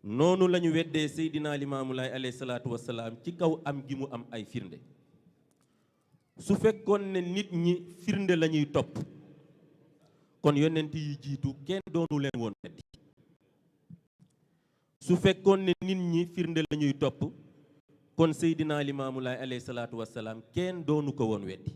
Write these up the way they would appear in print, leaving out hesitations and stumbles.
noonu la ñu weddee Seydina Limaamu Laay alayhi salaatu wassalaam ci kaw am gi mu am ay firnde su fekkoon ne nit ñi firnde la ñuy topp kon yonent yi jiitu kenn doonu leen woon weddi su fekkoon ne nit ñi firnde la ñuy topp kon Seydina Limaamu Laay alayhi salaatu wassalaam kenn doonu ko woon weddi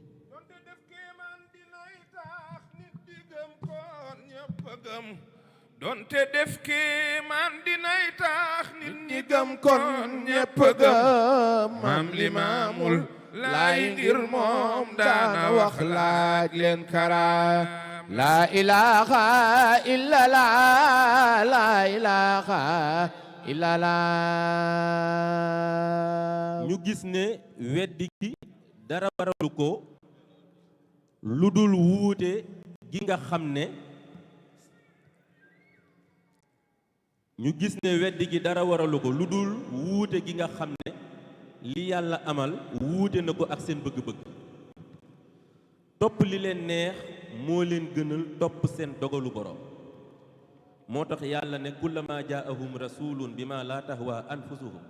donte def kéemaan dinay tax nit ñi gëm kon ñépp gëm maam Limaamul Laay ngir moom daana wax laaj leen karaam laa ilaaha illallah laa ilaaha illallah. ñu gis ne weddi gi dara waralu ko lu dul wuute gi nga xam ne ñu gis ne weddi gi dara waralu ko lu dul wuute gi nga xam ne li yàlla amal wuute na ko ak seen bëgg-bëgg topp li leen neex moo leen gënal topp seen dogalu borom moo tax yàlla ne kullama jaahum rasulun bima la tahwa anfusuhum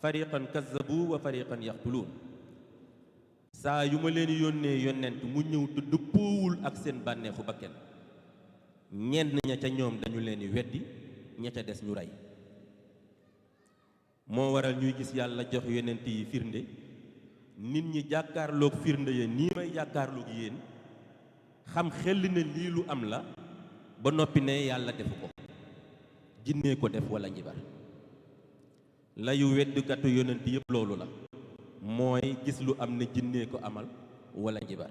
fariqan kazzabu wa fariqan yaqtuluun saa yu ma leen yónnee yonent mu ñëw te dëppoowul ak seen bànneexu bakken ñenn ña ca ñoom dañu leen di weddi ña ca des ñu rey moo waral ñuy gis yàlla jox yonent yi firnde nit ñi jàkkaarloog firnde ya nii may jàkkaarloog yéen xam xel ne lii lu am la ba noppi ne yàlla defu ko jinnee ko def wala njibar layu weddukatu yonent yëpp loolu la mooy gis lu am ne jinnee ko amal wala njibar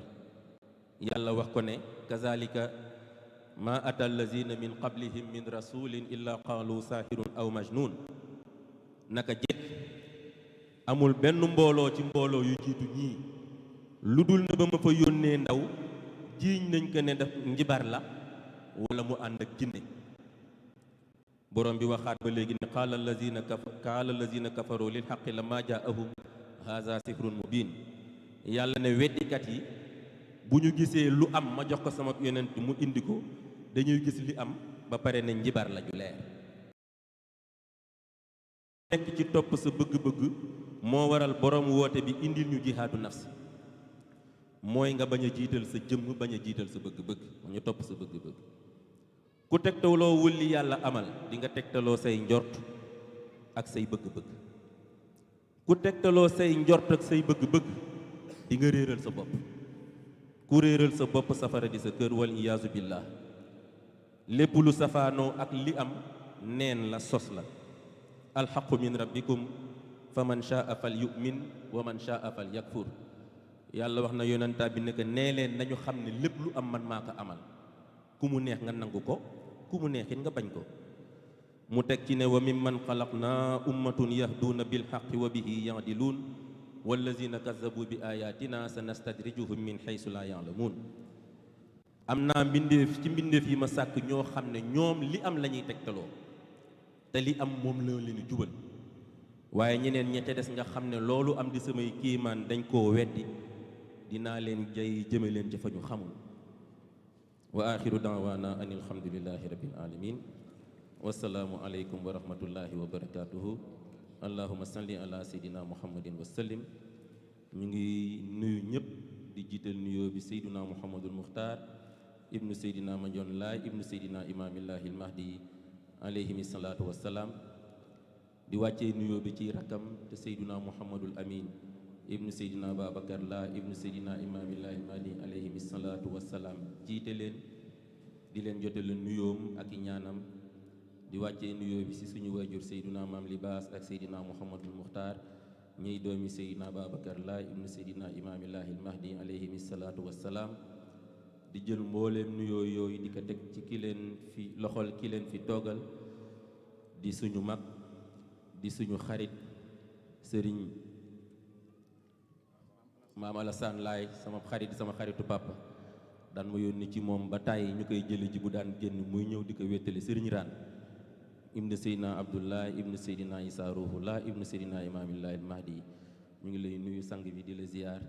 yàlla wax ko ne kazalika ma ata allazina min qablihim min rasulin illa qaalu saahirun aw majnun naka jekk amul benn mbooloo ci mbooloo yu jiitu ñii lu dul ne ba ma fa yónnee ndaw jiiñ nañ ko ne def njibar la wala mu ànd ak jinne borom bi waxaat ba léegi ne qaala allazina kafaru lil haqqi lamma jaahum haza sihrun mubin yàlla ne weddikat yi bu ñu gisee lu am ma jox ko sama yonent mu indi ko dañuy gis li am ba pare ne njibar la ju leer nekk ci topp sa bëgg-bëgg moo waral borom woote bi indil ñu jihaadu nafsi mooy nga bañ a jiital sa jëmm bañ a jiital sa bëgg-bëgg bañ a topp sa bëgg-bëgg ku tegtaloo wulli yàlla amal di nga tegtaloo say njort ak say bëgg-bëgg ku tegtaloo say njort ak say bëgg-bëgg di nga réeral sa bopp ku réeral sa bopp safara di sa kër wal iyaazu billah lépp lu safaanoo ak li am neen la sos la alxaqu min rabbikum fa man shaa fal yu'min wa man shaa fal yakfur yàlla wax na yonentaa bi ne que nee leen nañu xam ne lépp lu am man maa ko amal ku mu neex nga nangu ko ku mu neexit nga bañ ko mu teg ci ne wa mimman xalaqna ummatun yahduuna bil haqqi wa bihi ya'diluun wallazina kazzabu bi ayatina sanastadrijuhum min haysu la ya'lamuun am naa mbindeef ci mbindeef yi ma sàkk ñoo xam ne ñoom li am la ñuy tegtaloo te li am moom la leen jubal waaye ñeneen ñette des nga xam ne loolu am di samay kiimaan dañ koo weddi dinaa leen jay jëme leen ca fa ñu xamul wa axiru daawaana an alhamdulillahi rabbil alamin wasalaamu aleykum wa rahmatullahi wa barakatuhu allahuma salli ala seydina muhammadin wa sallim ñu ngi nuyu ñëpp di jiital nuyoo bi seydina muhammadul muxtaar ibnu seydina mandione laay ibnu seydina imaamillahi almahdi alayhimi salaatu wassalaam di wàccee nuyoo bi ci rakkam te seydina muhammadul amin ibnu seydina babacar la ibnu seydina imaamillahi almahdi alayhimi salaatu wassalaam jiite leen di leen jotale nuyoom ak i ñaanam di wàccee nuyoo bi ci suñu waajur seydina maam libaas ak seydina muhammadul muxtaar ñiy doomi seydina babacar la ibnu seydina imaamillahi almahdi alayhimi salaatu wassalaam di jël mbooleem nuyoo yooyu di ko teg ci ki leen fi loxol ki leen fi toogal di suñu mag di suñu xarit sëriñ maam Alassane Laay sama xarit sama xaritu papa daan ma yónni ci moom ba tàyyi ñu koy jële ji bu daan génn muy ñëw di ko wéttali sëriñ Raan ibnu seydina abdullah ibnu seydina isa ruhullah ibnu seydina imaamillah al mahdi ñu ngi lay nuyu sang bi di la ziyaar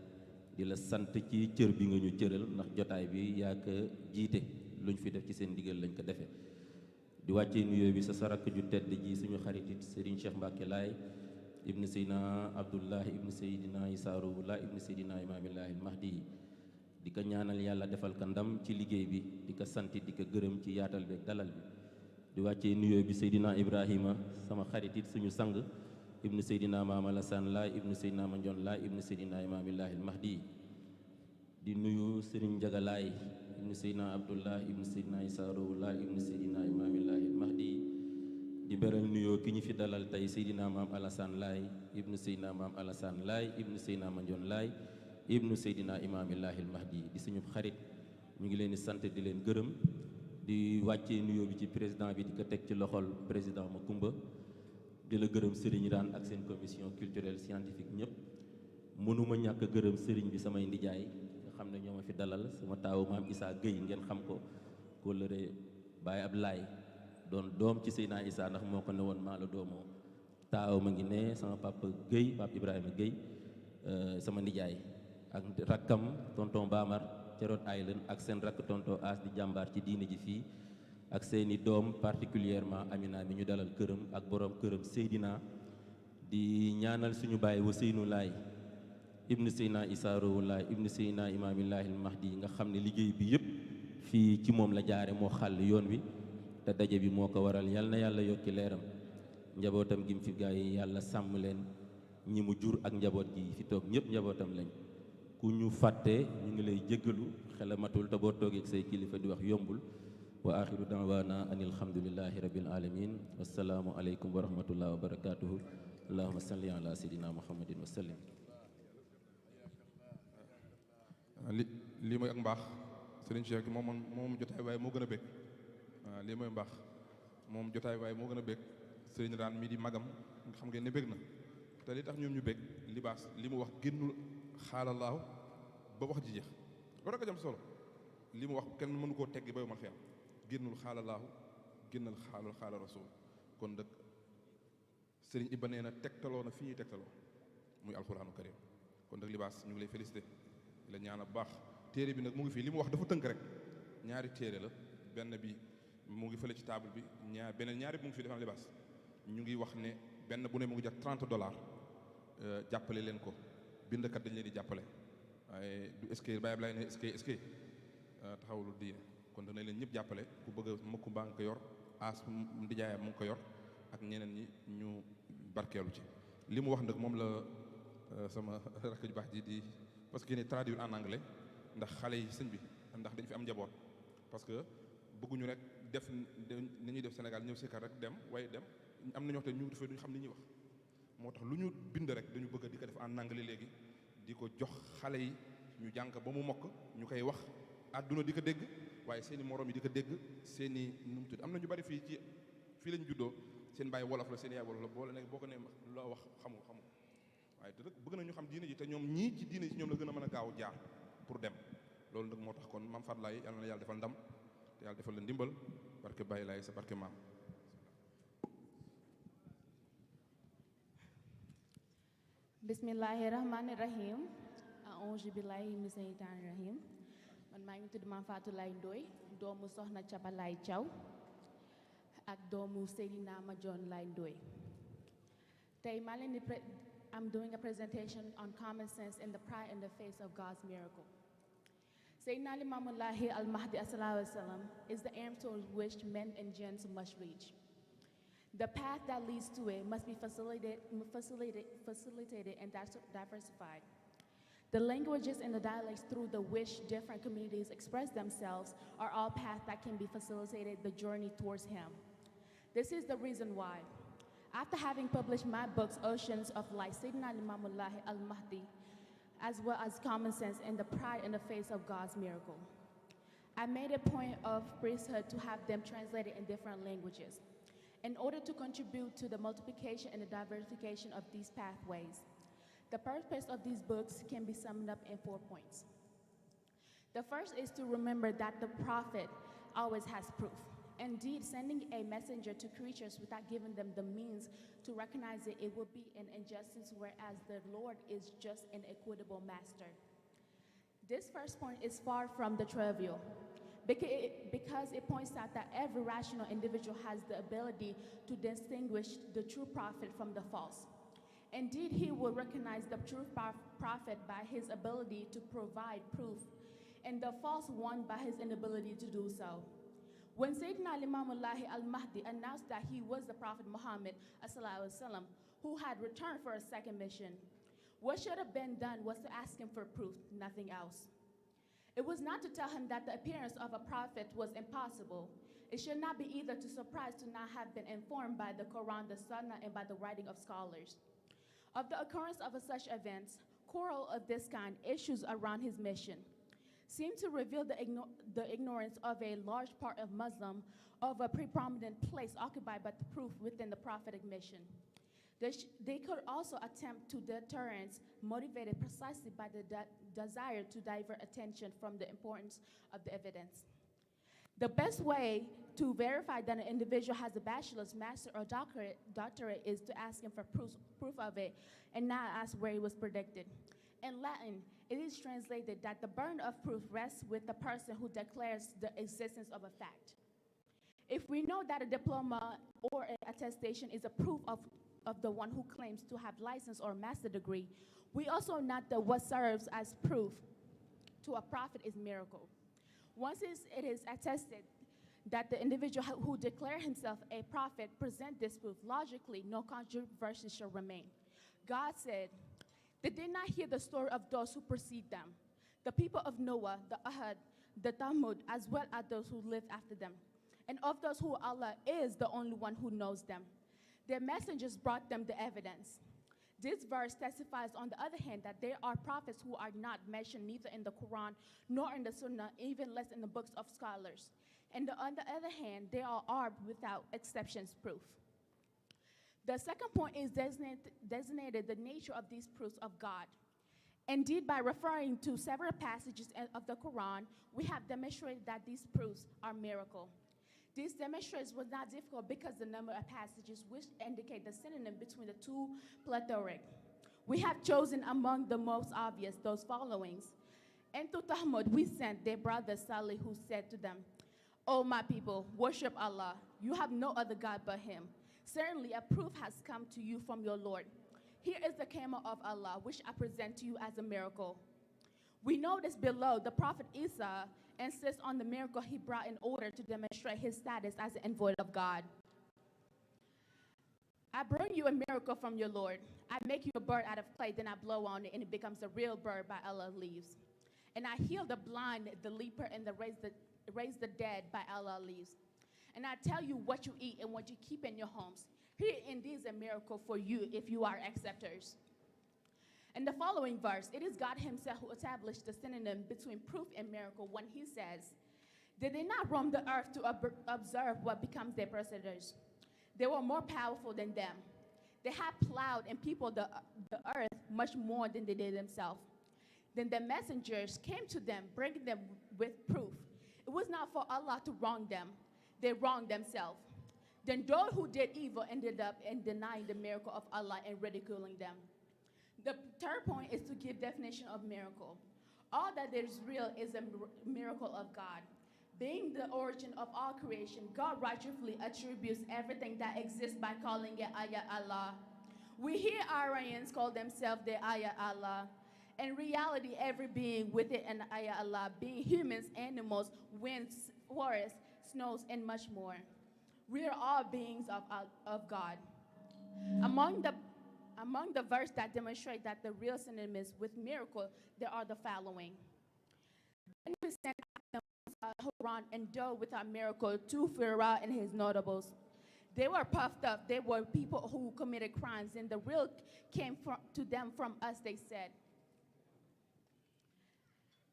di la sant ci cër bi nga ñu cëral ndax jotaay bi yaa ko jiite luñ fi def ci seen ndigal lañ ko defee di wàccee nuyoo bi sa sarak ju tedd ji suñu xarit it Serigne Cheikh Mbacke Laay ibnu Seydina Abdullah ibnu Seydina Issa Rouhullah ibnu Seydina Imamillahi Mahdi di ko ñaanal yàlla defal ko ndam ci liggéey bi di ko sant di ko gërëm ci yaatal bi ak dalal bi di wàccee nuyoo bi Seydina Ibrahima sama xarit it suñu sang ibnu Seydina Maam Alassane Laay ibnu Seydina Mandione Laay ibnu Seydina Imamillahi Mahdi di nuyu Serigne Ndiaga Laay ibnu Seydina Abdullah ibnu Seydina Issa Rouhullah ibnu Seydina Imamillahi Mahdi di beral nuyoo ki ñu fi dalal tey Seydina Maam Alassane Laay ibnu Seydina Maam Alassane Laay ibnu Seydina Mandione Laay ibnu Seydina Imamillahi Mahdi di suñu xarit ñu ngi leen di sant di leen gërëm di wàccee nuyoo bi ci président bi di ko teg ci loxol président Makumba di la gërëm Serigne Rane ak seen commission culturelle scientifique ñëpp mënuma ñàkk gërëm Serigne bi samay ndijaay nga xam ne ñoo ma fi dalal sama taawu maam Issa Gueye ngeen xam ko kóllëre Baye Ablaye doon doom ci Seydina Issa ndax moo ko ne woon maa la doomoo taaw ma ngi ne sama papa Gueye Pape Ibrahima Gueye sama ndijaay ak rakkam tonton Bamar ca Rhode Island ak seen rakk tonton As di jàmbaar ci diine ji fii ak seeni doom particulièrement Amina mi ñu dalal këram ak borom këram Seydina di ñaanal suñu baay Ousseynou Laay ibnu Seydina Issa Rouhullah ibnu Seydina Imamillahi Mahdi nga xam ne liggéey bi yëpp fii ci moom la jaare moo xàll yoon wi te daje bi moo ko waral yal na yàlla yokki leeram njabootam gi mu fi gaa yi yàlla sàmm leen ñi mu jur ak njaboot gi fi toog ñëpp njabootam lañ ku ñu fàtte ñu ngi lay jéggalu xelamatul te boo toogee ak say kilifa di wax yombul wa axiru daawaana an alhamdulillahi rabbil alamin wassalaamu aleykum wa rahmatullahi wa barakatuhu allahumma salli ala sayyidina muhammadin wa sallim lii mooy ak mbaax Serigne Cheikh moom jotaay waaye moo gën a bég waaw lii mooy mbaax moom jotaay waaye moo gën a bég Serigne Rane mii di magam nga xam ngeen ne bég na te li tax ñoom ñu bég libaas li mu wax génnul xaalalaahu ba wax ji jeex loolu rek a jam solo li mu wax kenn mënu koo teggi ba yomal xiyam génnul xaalalaahu génnal xaala rasul kon dëkk Serigne Iba nee na tegtaloo na fi ñuy tegtaloo muy alxuraanu karim kon dëkk libaas ñu ngi lay félicité la ñaan bu baax téere bi nag mu ngi fii li mu wax dafa tënk rek ñaari téere la benn bi mu ngi fële ci table bi ñaari bi mu ngi fii defal libaas ñu ngi wax ne benn bu ne mu ngi jar $30 jàppale leen ko bindkat dañ leen di jàppale waaye du est-ce Baye Ablaye ne est-ce taxawlu diine kon dana leen ñëpp jàppale ku bëgg a mëkku mbaa nga ko yor as ndijaayam mu ngi ko yor ak ñeneen ñi ñu barkeelu ci li mu wax nag moom la sama rakk ju baax ji di parce que ne traduire en anglais ndax xale yi sëñ bi ndax dañ fi am njaboot parce que bëgguñu rek def ni ñuy def Sénégal ñëw sikkar rek dem waaye dem am na ñoo xam ne ñu defee duñu xam li ñuy wax moo tax lu ñu bind rek dañu bëgg di ko def en anglais léegi di ko jox xale yi ñu jàng ba mu mokk ñu koy wax àdduna di ko dégg waaye seen i morom yi di ko dégg seen i nu mu tudd am na ñu bari fii lañ juddoo seen bàyyi wolof la seen yaay wolof la boo ko ne loo wax xamul waaye te rek bëgg nañu xam diine ji te ñoom ñii ci diine ji ñoom la gën a mën a gaaw jaar pour dem loolu nag moo tax kon maam Fatou Laye yàlla na yàlla defal ndam te yàlla defal la ndimbal barke Baye Laye sa barke maam. bismillahi rahmani rahim aouzu billahi mina seytaani rahim man maa ngi tudd maam Fatou Laye Ndoye doomu soxna Caba Laye Thiaw ak doomu Seydina Mandione Laye Ndoye tey maa leen di I'm doing a presentation on common sense in the pride and the face of God's miracle. Sayyidina Imamullahi al-Mahdi is the aim towards which men and jinns must reach. The path that leads to it must be facilitated and diversified. The languages and the dialects through the which different communities express themselves are all paths that can be facilitated the journey towards Him. This is the reason why, after having published my books, Oceans of Light, Sayyidina Imamullahi al-Mahdi, as well as Common Sense and the Pride in the Face of God's Miracle, I made a point of priesthood to have them translated in different languages in order to contribute to the multiplication and the diversification of these pathways. The purpose of these books can be summed up in 4 points. The first is to remember that the prophet always has proof. Indeed, sending a messenger to creatures without giving them the means to recognize it, it would be an injustice, whereas the Lord is just an equitable master. This first point is far from the trivial, because it points out that every rational individual has the ability to distinguish the true prophet from the false. Indeed, he will recognize the true prophet by his ability to provide proof, and the false one by his inability to do so. When Sayyidina Imamullahi al-Mahdi announced that he was the Prophet Muhammad ﷺ, who had returned for a second mission, what should have been done was to ask him for proof, nothing else. It was not to tell him that the appearance of a prophet was impossible. It should not be either to surprise to not have been informed by the Quran, the Sunnah, and by the writing of scholars. Of the occurrence of such events, quarrel of this kind issues around his mission seem to reveal the ignorance of a large part of Muslim of a preprominent place occupied by the proof within the prophetic mission. They could also attempt to deterrence motivated precisely by the desire to divert attention from the importance of the evidence. The best way to verify that an individual has a bachelor's, master, or doctorate is to ask him for proof of it and not ask where he was predicted. In Latin, it is translated that the burden of proof rests with the person who declares the existence of a fact. If we know that a diploma or an attestation is a proof of the one who claims to have license or master degree, we also know that what serves as proof to a prophet is miracle. Once it is attested that the individual who declared himself a prophet present this proof, logically, no controversy shall remain. God said, "Did they not hear the story of those who precede them, the people of Noah, the Ahad, the Thamud, as well as those who lived after them, and of those who Allah is the only one who knows them? Their messengers brought them the evidence." This verse testifies, on the other hand, that there are prophets who are not mentioned neither in the Quran nor in the Sunnah, even less in the books of scholars. And on the other hand, there are without exceptions proof. The second point is designated the nature of these proofs of God. Indeed, by referring to several passages of the Quran, we have demonstrated that these proofs are miracle. This demonstration was not difficult because the number of passages which indicate the synonym between the two plethoric. We have chosen among the most obvious those followings. Into Tahmud we sent their brother Salih, who said to them, "O my people, worship Allah. You have no other God but him. Certainly a proof has come to you from your Lord. Here is the camel of Allah, which I present to you as a miracle." We notice below the Prophet Isa insists on the miracle he brought in order to demonstrate his status as an envoy of God. "I bring you a miracle from your Lord. I make you a bird out of clay, then I blow on it, and it becomes a real bird by Allah's leaves. And I heal the blind, the leper, and raise the dead by Allah's leaves. And I tell you what you eat and what you keep in your homes. Here indeed is a miracle for you if you are acceptors." In the following verse, it is God himself who established the synonym between proof and miracle when he says, "Did they not roam the earth to observe what becomes their preceders? They were more powerful than them. They had plowed and peopled the earth much more than they did themselves. Then the messengers came to them, bringing them with proof. It was not for Allah to wrong them. They wronged themselves. Then those who did evil ended up in denying the miracle of Allah and ridiculing them." The third point is to give definition of miracle. All that is real is a miracle of God. Being the origin of all creation, God righteously attributes everything that exists by calling it Ayah Allah. We hear Aryans call themselves the Ayah Allah. In reality, every being with it an Ayah Allah, being humans, animals, winds, forests, snows, and much more. We are all beings of God. Among the verses that demonstrate that the real synonyms with miracle, there are the following. Then we sent Haran endowed with a miracle to Pharaoh and his notables. They were puffed up. They were people who committed crimes, and the real came to them from us, they said.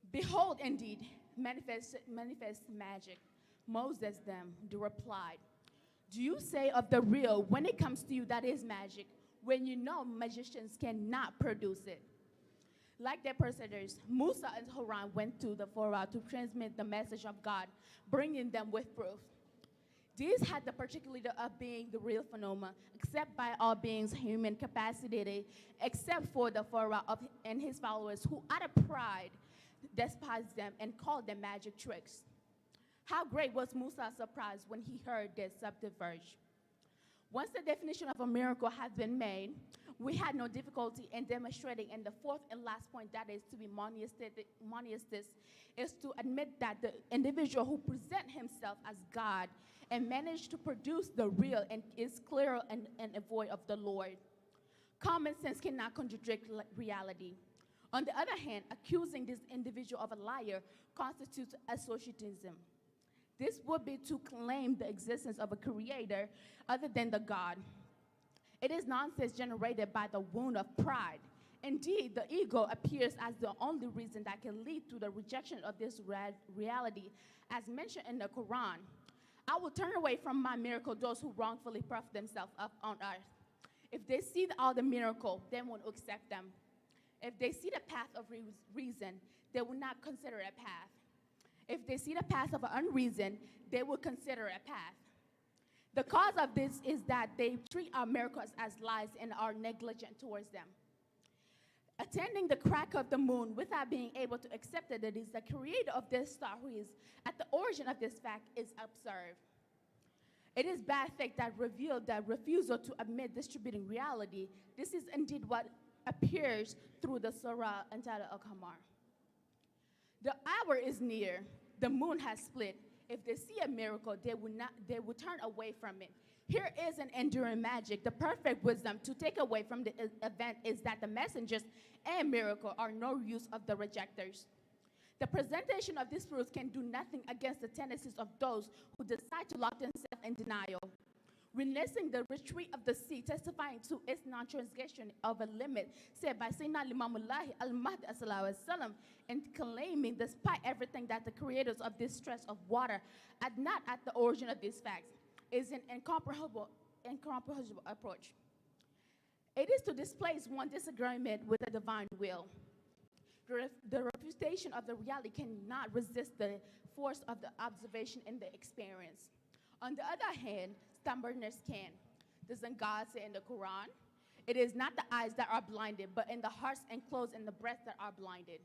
"Behold, indeed, manifest magic." Moses them replied, "Do you say of the real when it comes to you that is magic, when you know magicians cannot produce it?" Like their preceders, Musa and Haran went to the Pharaoh to transmit the message of God, bringing them with proof. These had the particularity of being the real phenomena, except by all beings human capacity, except for the Pharaoh and his followers, who out of pride despised them and called them magic tricks. How great was Musa's surprise when he heard this subterfuge. Once the definition of a miracle has been made, we had no difficulty in demonstrating. And the fourth and last point, that is to be monotheistic, is to admit that the individual who presents himself as God and managed to produce the real and is clear and void of the Lord. Common sense cannot contradict reality. On the other hand, accusing this individual of a liar constitutes associatism. This would be to claim the existence of a creator other than the God. It is nonsense generated by the wound of pride. Indeed, the ego appears as the only reason that can lead to the rejection of this reality, as mentioned in the Quran. I will turn away from my miracle those who wrongfully puff themselves up on earth. If they see all the miracle, they won't accept them. If they see the path of reason, they will not consider a path. If they see the path of unreason, they will consider a path. The cause of this is that they treat our miracles as lies and are negligent towards them. Attending the crack of the moon without being able to accept that it is the creator of this star who is at the origin of this fact is absurd. It is bad faith that revealed that refusal to admit distributing reality. This is indeed what appears through the surah entitled Al-Qamar. The hour is near. The moon has split. If they see a miracle, they will turn away from it. Here is an enduring magic. The perfect wisdom to take away from the event is that the messengers and miracle are no use of the rejectors. The presentation of this truth can do nothing against the tendencies of those who decide to lock themselves in denial. Witnessing the retreat of the sea, testifying to its non-transgression of a limit set by Sayyidina Imamullah al-Mahdi ﷺ, and claiming, despite everything, that the creators of this stress of water are not at the origin of these facts, is an incomprehensible approach. It is to displace one disagreement with the divine will. The refutation of the reality cannot resist the force of the observation and the experience. On the other hand, stubbornness can. Doesn't God say in the Quran, it is not the eyes that are blinded, but in the hearts enclosed in the breasts that are blinded.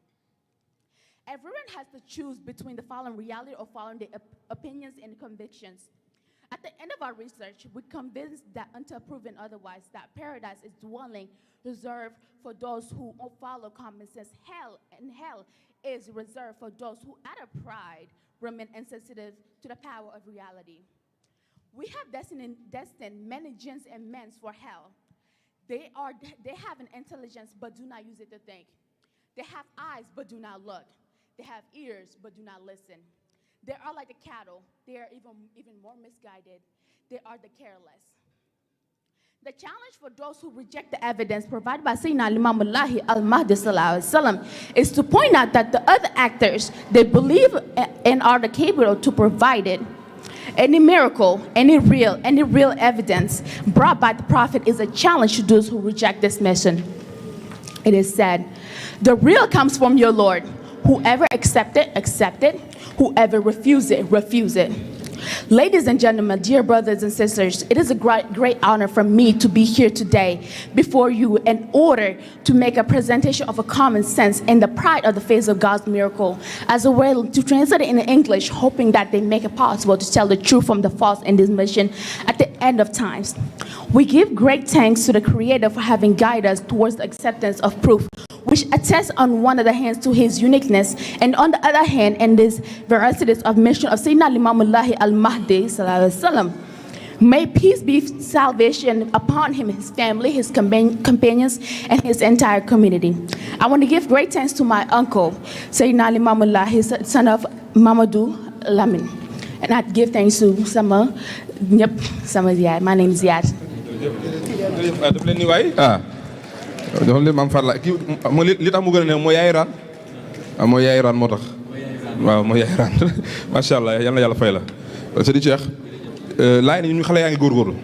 Everyone has to choose between the following reality or following the opinions and convictions. At the end of our research, we're convinced that until proven otherwise, that paradise is dwelling reserved for those who follow common sense. Hell is reserved for those who, out of pride, remain insensitive to the power of reality. We have destined many jinns and men for hell. They have an intelligence but do not use it to think. They have eyes but do not look. They have ears but do not listen. They are like the cattle. They are even more misguided. They are the careless. The challenge for those who reject the evidence provided by Sayyidina Imamullah al-Mahdi ﷺ is to point out that the other actors they believe and are capable to provide it. Any miracle, any real evidence brought by the prophet is a challenge to those who reject this mission. It is said, the real comes from your Lord. Whoever accept it, accept it. Whoever refuse it, refuse it. Ladies and gentlemen, dear brothers and sisters, it is a great honor for me to be here today before you in order to make a presentation of a common sense and the pride of the face of God's miracle, as a way to translate it in English, hoping that they make it possible to tell the truth from the false in this mission at the end of times. We give great thanks to the Creator for having guided us towards the acceptance of proof, which attests on one of the hands to his uniqueness, and on the other hand, in this veracity of mission of Sayyidina Imamullah al-Mahdi ﷺ. May peace be salvation upon him, his family, his companions, and his entire community. I want to give great thanks to my uncle, Sayyidina Imamullah, his son of Mamadou Lamin. And I give thanks to Sama Ziad. My name is Ziad. daf leen ni waay dafa leen maam Fadla kii li tax mu gën a ne mooy yaay raan mooy yaay raan moo tax waaw mooy yaay raan macha allah yal na yàlla fay la. Sëriñ Cheikh laaj nañu ñu xale yaa ngi góorgóorlu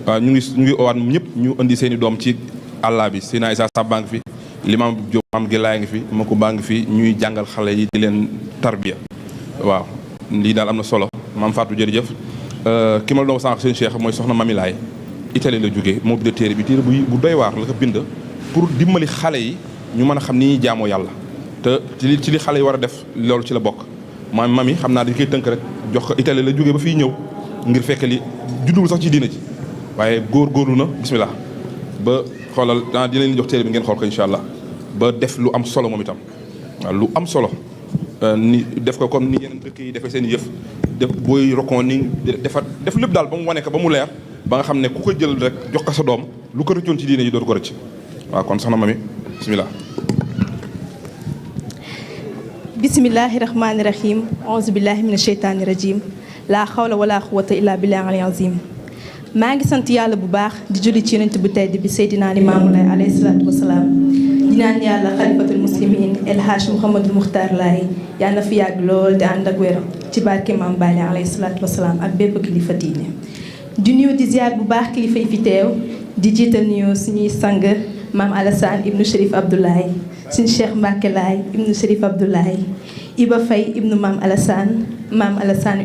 waaw ñu ngi owaat ñëpp ñu indi seen i doom ci àllaa bi Seydina Issa Saba ngi fi Limam Diop maam gi laa ngi fi Makou baa ngi fi ñuy jàngal xale yi di leen tarbiya waaw lii daal am na solo maam Fatou jërëjëf ki ma la doon sànq sëriñ Cheikh mooy soxna Mami Laay Italie la jógee moo bind téere bi téere bu doy waar la ko bind pour dimbali xale yi ñu mën a xam ni ñuy jaamoo yàlla te ci li xale yi war a def loolu ci la bokk mami xam naa dañ koy tënk rek jox ko Italie la jógee ba fii ñëw ngir fekk li judduwul sax ci diina ji waaye góorgóorlu na bismillah ba xoolal dina leen jox téere bi ngeen xool ko incha allah ba def lu am solo moom itam waaw lu am solo ni def ko comme ni yeneen dëkk yi defee seen yëf def booy rokon ni def lépp daal ba mu wane ko ba mu leer ba nga xam ne ku ko jël rek jox ko sa doom lu ko rëccoon ci diine ji dootu ko rëcc waaw kon soxna mami bismillah bismillahi rahmani rahim auzu billahi mina sheytaani rajim laa xawla wala quwwata illa billahi al azim maa ngi sant yàlla bu baax di julli ci yonent bu tedd bi Seydina Limaamu Laay alayhi salaatu wasalaam di naan yàlla xalifatul muslimin El Hadj Mouhamadul Muxtaar Laay yàlla na fi yàgg lool di ànd ak wér ci barke Maam Baye alayhi salaatu wasalaam ak bépp kilifa diine di nuyu di ziar bu baax kilifa yi fi teew di jiital nuyu suñuy sang maam Alassane ibnu Cherif Abdoulaye suñu Cheikh Mbacke Laay ibnu Cherif Abdoulaye Iba Faye ibnu maam Alassane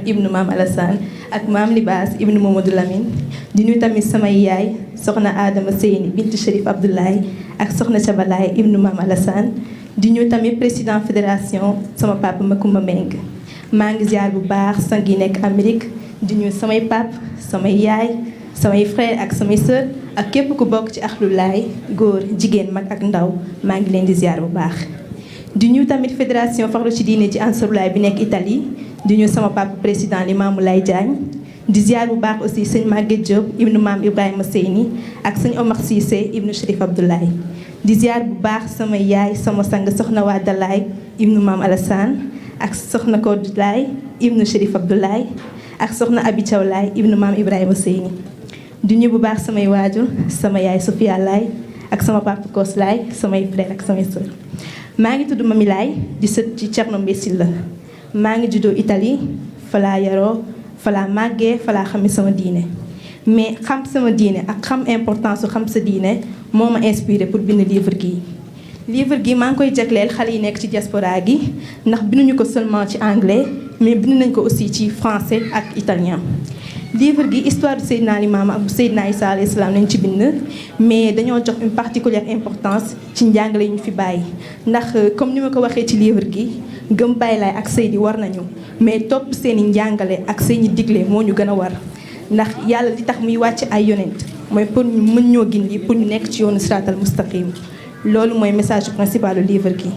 ibnu maam Alassane ak maam Libaas ibnu Mamadou Lamine di nuyu tamit samay yaay soxna Adama Seyni bintu Cherif Abdoulaye ak soxna Cabalaay ibnu maam Alassane di nuyu tamit président fédération sama papa Makumba Meng maa ngi ziar bu baax sang yi nekk Amérique di nuyu samay pap samay yaay samay frère ak samay sœur ak képp ku bokk ci axlu laay góor jigéen mag ak ndaw maa ngi leen di ziar bu baax di ñu tamit fédération farlu ci diine ci Ansaroulaye bi nekk Italie di ñu sama papa président Limamou Laye Diagne di ziar bu baax aussi sëñ Maguette Diop ibnu maam Ibrahima Seyni ak sëñ Omar Cissé ibnu Cherif Abdoulaye di ziar bu baax sama yaay sama sang soxna Wada Laye ibnu maam Alassane ak soxna Kodou Laye ibnu Cherif Abdoulaye ak soxna Abi Thiaw Laye ibnu maam Ibrahima Seyni di ñu bu baax samay waajur sama yaay Sofia Laye ak sama papa Kos Laye samay frère ak samay sœur maa ngi tudd Mami Laye di sët ci Thierno Mbaye Sylla maa ngi juddoo Italie falaa yaroo falaa màggee falaa xame sama diine mais xam sama diine ak xam importance su xam sa diine moo ma inspiré pour bind livre gi maa ngi koy jagleel xale yi nekk ci diaspora gi ndax binduñu ko seulement ci anglais mais bind nañ ko aussi ci français ak italien livre gi histoire du Seydina Limaamu ak bu Seydina Issa alayhi salaam lañ ci bind mais dañoo jox une particulière importance ci njàngale yu ñu fi bàyyi ndax comme ni ma ko waxee ci livre gi gëm Baye Laye ak Seydi war nañu mais topp seeni njàngale ak seeni digle moo ñu gën a war ndax yàlla li tax muy wàcc ay yonent mooy pour ñu mën ñoo gindi pour ñu nekk ci yoonu siraatal mustaqim loolu mooy message principal du livre gi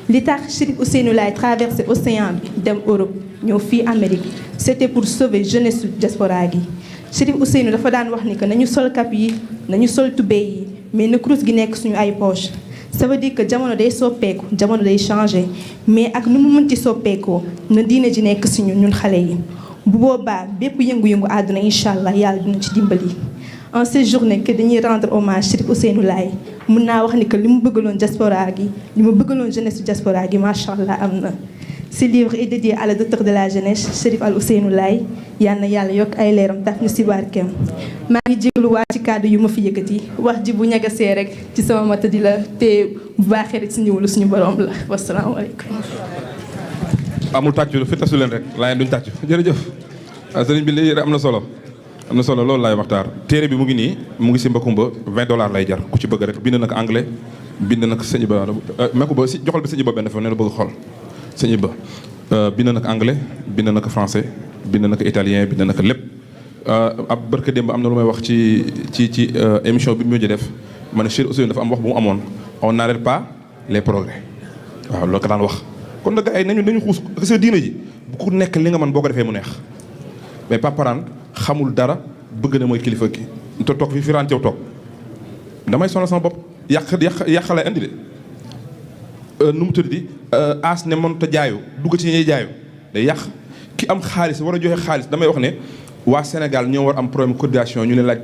li tax Cherif Ousseynou Laye traversé océan bi dem Europe ñëw fii Amérique c'était pour sauver jeunesse diaspora gi Cherif Ousseynou dafa daan wax ni que nañu sol cap yi nañu sol tubéy yi mais na kurus gi nekk suñu ay poche ça veut dire que jamono day soppeeku jamono day changé mais ak nu mu mënti soppeekoo na diine ji nekk suñu ñun xale yi bu boobaa bépp yëngu-yëngu àdduna incha allah yàlla dina ci dimbali. en cette journée que dañuy rendre hommage Cherif Ousseynou Laye mun naa wax ni que li mu bëggaloon diaspora gi li mu bëggaloon jeunesse diaspora gi macha allah am na. Ce livre est dédié à la docteur de la jeunesse Cherif Ousseynou Laye yal na yàlla yokk ay leeram taf ñu si barkeem maa ngi jégluwaat ci kàddu yu ma fi yëkkati wax ji bu ñagasee rek ci sama mata di la te bu baaxee rek si ñëwlu suñu borom la wasalaamaaleykum. amul tàccu fi tasu leen rek laay duñ tàccu jërëjëf sëriñ bi léegi am na solo loolu laay waxtaan téere bi mu ngi nii mu ngi si Mbakumba $20 lay jar ku ci bëgg rek bind na ko anglais bind na ko sëñ Ba Mbakumba si joxal bi sëñ Ba benn fa ne la bëgg xool sëñ Ba bind na ko anglais bind na ko français bind na ko italien bind na ko lépp ab barke démb am na lu may wax ci émission bi mu mujj def ma ne Cherif Ousseynou dafa am wax bu mu amoon on n'arrête pas les progrès waaw loolu ko daan wax kon nag ay nañu xuus sa diine ji bu ku nekk li nga mën boo ko defee mu neex mais paparaan xamul dara bëgg na mooy kilifa gi te toog fi ranteew toog damay sonal sama bopp yàq lay andi de nu mu tëddi aas ne mënut a jaayu dugg ci ñuy jaayu day yàq ki am xaalis war a joxe xaalis damay wax ne waa Sénégal ñoo war am problème coordination ñu ne laaj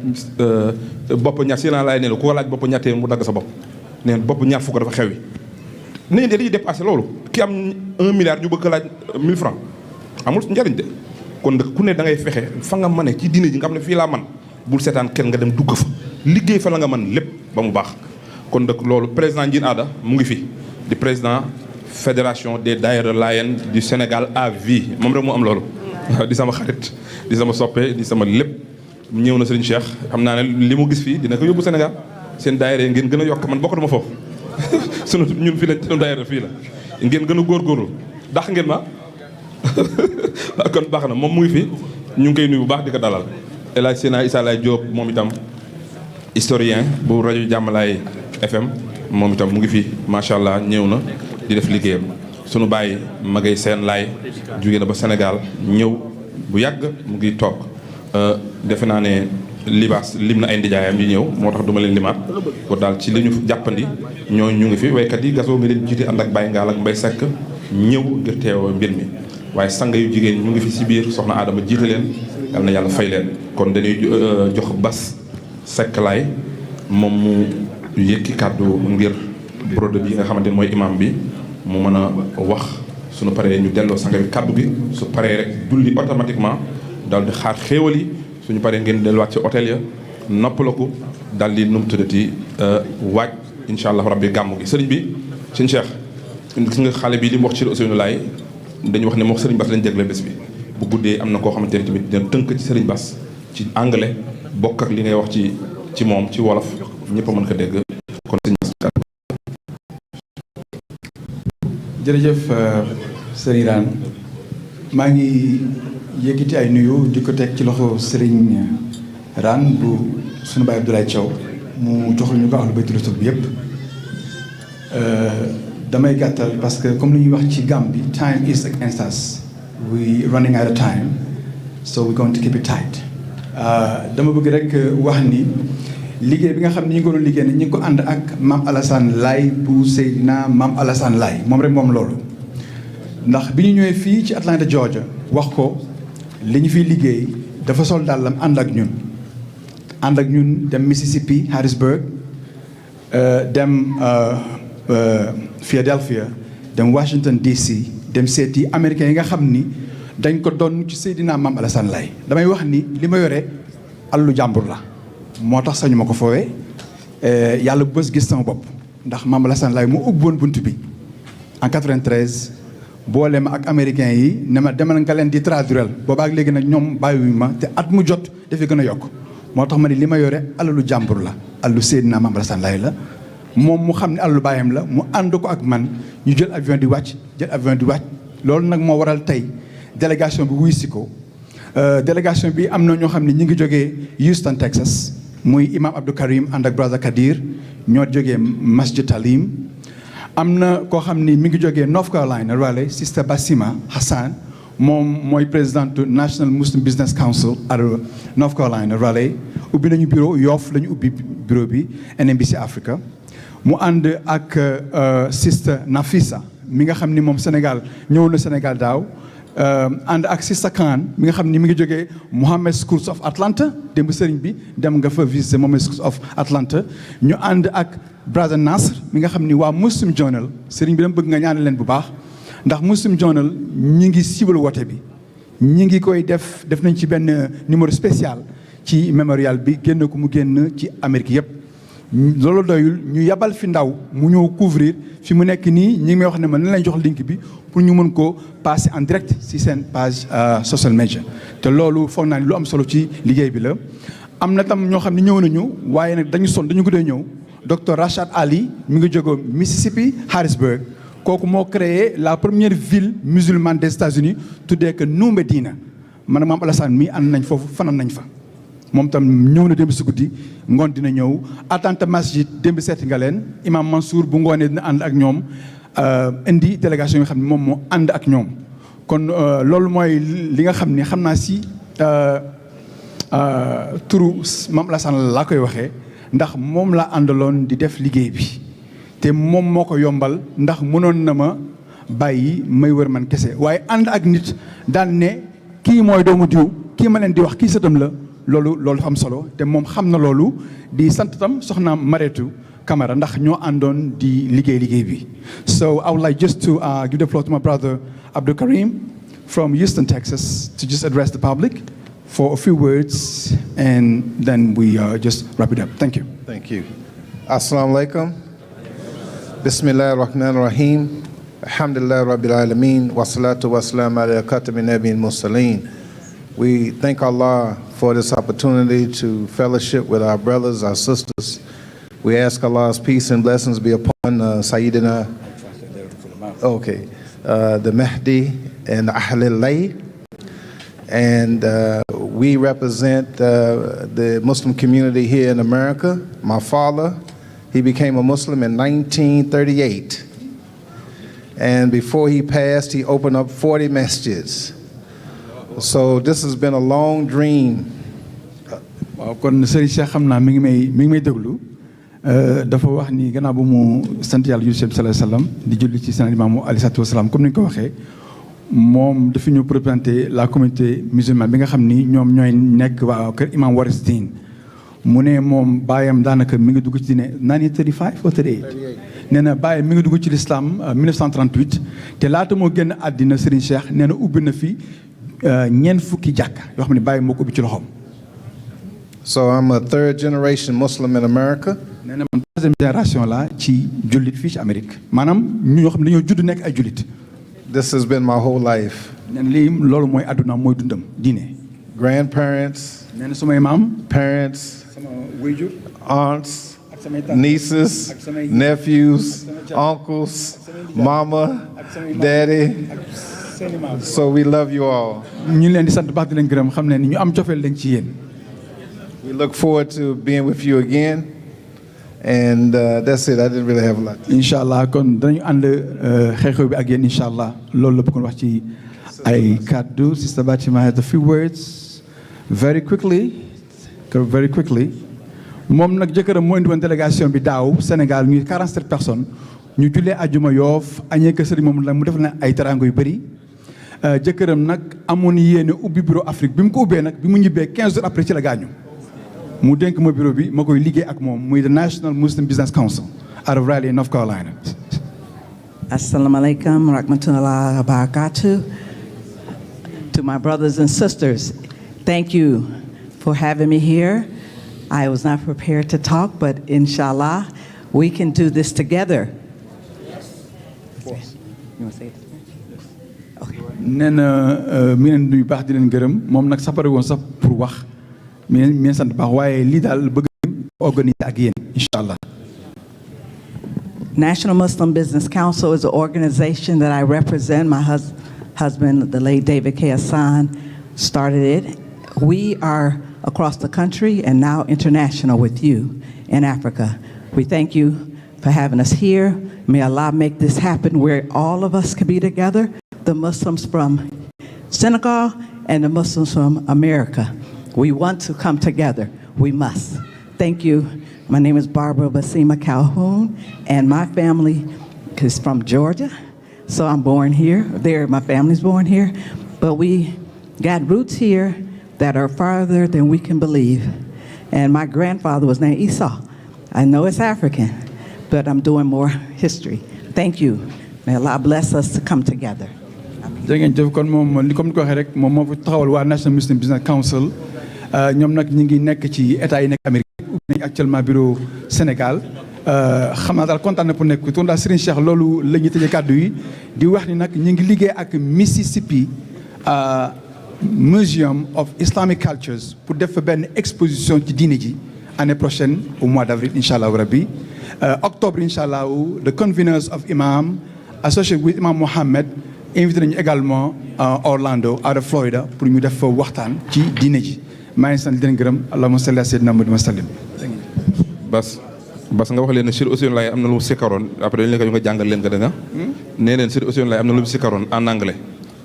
bopp ñaar si naa laay ne la ku ko laaj bopp ñattee mu dagg sa bopp neen bopp ñaar fukk dafa xew yi nañu de dañuy dépassé loolu ki am 1 milliard ñu bëgg ko laaj 1000 francs amul njariñ de kon nag ku ne da ngay fexe fa nga mane ci diine ji nga xam ne fii laa man bul seetaan kenn nga dem dugg fa liggéey fa la nga man lépp ba mu baax kon nag loolu président Ndiine Aada mu ngi fi di président fédération des daïra Layène du Sénégal à vie moom rek moo am loolu di sama xarit di sama soppe di sama lépp ñëw na Serigne Cheikh xam naa ne li mu gis fii dina ko yóbbu Sénégal seen daayira ngeen gën a yokk man bokkatuma foofu sunu ñun fii lañ sunu daayira fii la ngeen gën a góorgóorlu ndax ngeen ma kon baax na moom mu ngi fi ñu ngi koy nuyu bu baax di ko dalal El Hadj Sena Issa Laye Diop moom itam historien bu rajo Jàmmalaay FM moom itam mu ngi fi macha allah ñëw na di def liggéeyam sunu bàyyi magay seen laay jóge na ba Sénégal ñëw bu yàgg mu ngi toog defe naa ne libaas lim na ay ndijaayam yi ñëw moo tax duma leen limaat ko daal ci li ñu jàppandi ñoo ñu ngi fi waykat yi gasoo nga leen jiite ànd ak Baye Ngaal ak Mbay Sekk ñëw ngir teew mbir mi waaye sang yu jigéen ñu ngi fi si biir soxna Adama jiite leen yal na yàlla fay leen kon dañuy jox Bas Sekk laay moom mu yëkki kàddu ngir brode bi nga xamante ne mooy imam bi mu mën a wax suñu paree ñu delloo sang bi kàddu gi su paree rek julli automatiquement daal di xaar xéewal yi suñu paree ngeen delluwaat ci hôtel ya noppalaku daal di nu mu tuddati waaj incha allah rabbi gàmmu gi sëriñ bi sëñ Cheikh gis nga xale bi li mu wax Cherif Ousseynou Laye dañu wax ne moom sëriñ Bass lañ jagle bés bi bu guddee am na koo xamante ne tamit dina tënk ci sëriñ Bass ci anglais bokk ak li ngay wax ci moom ci wolof ñëpp a mën ko dégg kon sëñ Bass jërëjëf sëriñ Raan maa ngi yëkkati ay nuyu di ko teg ci loxo sëriñ Raan bu sunu baay Abdoulaye Thiaw mu joxal ñu ko ahlu baytul rasul bi yëpp damay gàttal parce que comme li ñuy wax ci gàmm bi time is against us we running out of time so we're going to keep it tight dama bëgg rek wax ni liggéey bi nga xam ne ñi ngi ko doon liggéey ne ñi ngi ko ànd ak maam Alassane Laye bu Seydina maam Alassane Laye moom rek moom loolu ndax bi ñu ñëwee fii ci Atlanta Georgia wax ko li ñu fiy liggéey dafa sol dàllam ànd ak ñun dem Mississippi Harrisburg dem Philadelphia dem Washington DC dem seeti américains yi nga xam ni dañ ko doon ci Seydina maam Alassane Laye damay wax ni li ma yore allu jàmbur la moo tax sañu ma ko foowee yàlla bu bës gis sama bopp ndax maam Alassane Laye mu ubboon bunt bi en 93 boole ma ak américains yi ne ma demal nga leen di traduire boobaak léegi nag ñoom bàyyiwuñu ma te at mu jot dafay gën a yokk moo tax ma ne li ma yore alalu jàmbur la allu Seydina maam Alassane Laye la moom mu xam ne alalu bàyyam la mu ànd ko ak man ñu jël avion di wàcc loolu nag moo waral tey délégation bi wuy si ko délégation bi am na ñoo xam ne ñi ngi jógee Houston Texas muy imam Abdou Karim ànd ak brother Kadir ñoo jógee Masjid Talim am na koo xam ni mi ngi jógee North Carolina Raleigh sister Basima Hassan moom mooy présidente National Muslim Business Council at North Carolina Raleigh ubbi nañu bureau Yoff la ñu ubbi bureau bi NMBC Africa mu ànd ak sister Nafisa mi nga xam ni moom Sénégal ñëw na Sénégal daaw ànd ak Sista Khan mi nga xam ni mi ngi jógee Mohammed Schools of Atlanta démb sëriñ bi dem nga fa visiter Mohammed Schools of Atlanta ñu ànd ak brother Nasr mi nga xam ni waa Muslim Journal sëriñ bi dama bëgg nga ñaanal leen bu baax ndax Muslim Journal ñi ngi siiwal woote bi ñi ngi koy def nañ ci benn numéro spécial ci mémorial bi génn ko mu génn ci Amérique yëpp loolu doyul ñu yabal fi ndaw mu ñëw couvrir fi mu nekk nii ñi ngi may wax ne ma nañ lañ jox link bi pour ñu mën ko passer en direct ci seen page social media te loolu foog naa ni lu am solo ci liggéey bi la am na tam ñoo xam ne ñëw nañu waaye nag dañu guddee ñëw docteur Rachad Ali mi ngi jógee Mississippi Harrisburg kooku moo créé la première ville musulmane des États-Unis tuddee que Nou Medina man ak maam Alassane mi ànd nañ foofu fanaan nañ fa moom tam ñëw na démb si guddi ngoon dina ñëw Atlanta masjid démb seeti nga leen imam Mansour bu ngoonee dina ànd ak ñoom indi délégation yi nga xam ne moom moo ànd ak ñoom kon loolu mooy li nga xam ne xam naa si turu maam Alassane laa koy waxee ndax moom la àndaloon di def liggéey bi te moom moo ko yombal ndax mënoon na ma bàyyi may wër man kese waaye ànd ak nit daan ne kii mooy doomu diw kii ma leen di wax kii sëtam la loolu dafa am solo te moom xam na loolu di sant tam soxna Mareetu Camara ndax ñoo àndoon di liggéey bi. So I would like just to give the floor to my brother Abdul Karim from Houston, Texas to just address the public for a few words and then we just wrap it up. Thank you. Thank you. Assalamu alaikum. Bismillah ar-Rahman ar-Rahim. Alhamdulillah Rabbil Alameen. Wa salatu wa salam ala khatami nabiyyin mursaleen. We thank Allah for this opportunity to fellowship with our brothers, our sisters. We ask Allah's peace and blessings be upon Sayyidina. Okay. the Mahdi and Ahl al-Layl. And we represent the Muslim community here in America. My father, he became a Muslim in 1938. And before he passed, he opened up 40 masjids. So this has been a long dream. waaw kon Serigne Cheikh xam naa mi ngi may déglu dafa wax ni gannaaw bu mu sant yàlla yu sallallahu alayhi wa sallam di julli ci seen imaamu alayhi salaatu wa salaam comme ni nga ko waxee moom dafa ñu représenter la communauté musulmane bi nga xam ni ñoom ñooy nekk waa kër imam Waris Diin mu ne moom baayam daanaka mi ngi dugg ci diine 1935 ou 38 nee na baayam mi ngi dugg ci l'islam 1938 te laata moo génn àddina Serigne Cheikh nee na ubbi na fi ñeent fukki jàkka yoo xam ne baayam moo ko ubbi ci loxoom. So I'm a third generation Muslim in America. nee na man troisième génération la ci jullit fii ci Amérique maanaam ñoo xam ne dañoo judd nekk ay jullit. This has been my whole life. nee na lii loolu mooy àdduna mooy dundam diine. Grandparents. nee na sumay maam. Parents. sama waajur. Aunts. Nieces. Nephews. Uncles. Mama. Daddy. So we love you all. ñu leen di sant baax di leen gërëm xam ne ni ñu am cofeel lañ ci yéen. We look forward to being with you again. And that's it. I didn't really have a lot. Inshallah kon dañu ànd xew-xew bi ak yéen inshallah loolu la bëggoon wax ci ay kàddu. Sister Batima has a few words very quickly. moom nag jëkkëram moo indi woon délégation bi daaw Sénégal ñuy 47 personnes ñu jullee àjjuma Yoof añee kër Sëriñ moom la mu def na ay teraanga yu bëri. jëkkëram nag amoon yéene ubbi bureau Afrique bi mu ko ubbee nag bi mu ñibbee 15 jours après ci la gaañu. mu dénk ma bureau bi ma koy liggéey ak moom muy the National Muslim Business Council out of Raleigh, North Carolina. Assalamu alaikum rahmatullahi wa barakatuh. To my brothers and sisters, thank you for having me here. I was not prepared to talk, but inshallah, we can do this together. You want to say it? Okay. nee na mi leen nuyu baax di leen gërëm moom nag sapare woon sax pour wax. mi sant baax waaye lii daal bëgg organiser ak yéen inshallah. National Muslim Business Council is an organization that I represent. My husband, the late David K. Hassan, started it. We are across the country and now international with you in Africa. We thank you for having us here. May Allah make this happen where all of us can be together, the Muslims from Senegal and the Muslims from America. We want to come together. We must. Thank you. My name is Barbara Basima Calhoun, and my family is from Georgia, so I'm born here. My family's born here, but we got roots here that are farther than we can believe. And my grandfather was named Esau. I know it's African, but I'm doing more history. Thank you. May Allah bless us to come together. jërëjëf kon moom li comme ni ko waxee rek moom moo fi taxawal waa National Muslim Business Council ñoom nag ñu ngi nekk ci état yi nekk Amérique ubbi nañu actuellement bureau Sénégal xam naa daal kontaan na pour nekk ton daal Serigne Cheikh loolu la ñuy tëjee kàddu yi di wax ni nag ñu ngi liggéey ak Mississippi Museum of Islamic Cultures pour def fa benn exposition ci diine ji année prochaine au mois d'avril inshallah rabbi octobre inshallah the conveners of Imam associated with Imam Mohammed invité nañu également Orlando out of Florida pour ñu def fa waxtaan ci diine ji maa ngi sant di leen gërëm allahumma salli ala sayyidina Muhammad wa sallim. Bas nga wax leen ne Cherif Ousseynou Laye am na lu mu sikkaroon après dañu leen ko nga jàngal leen ko da nga nee leen Cherif Ousseynou Laye am na lu mu sikkaroon en anglais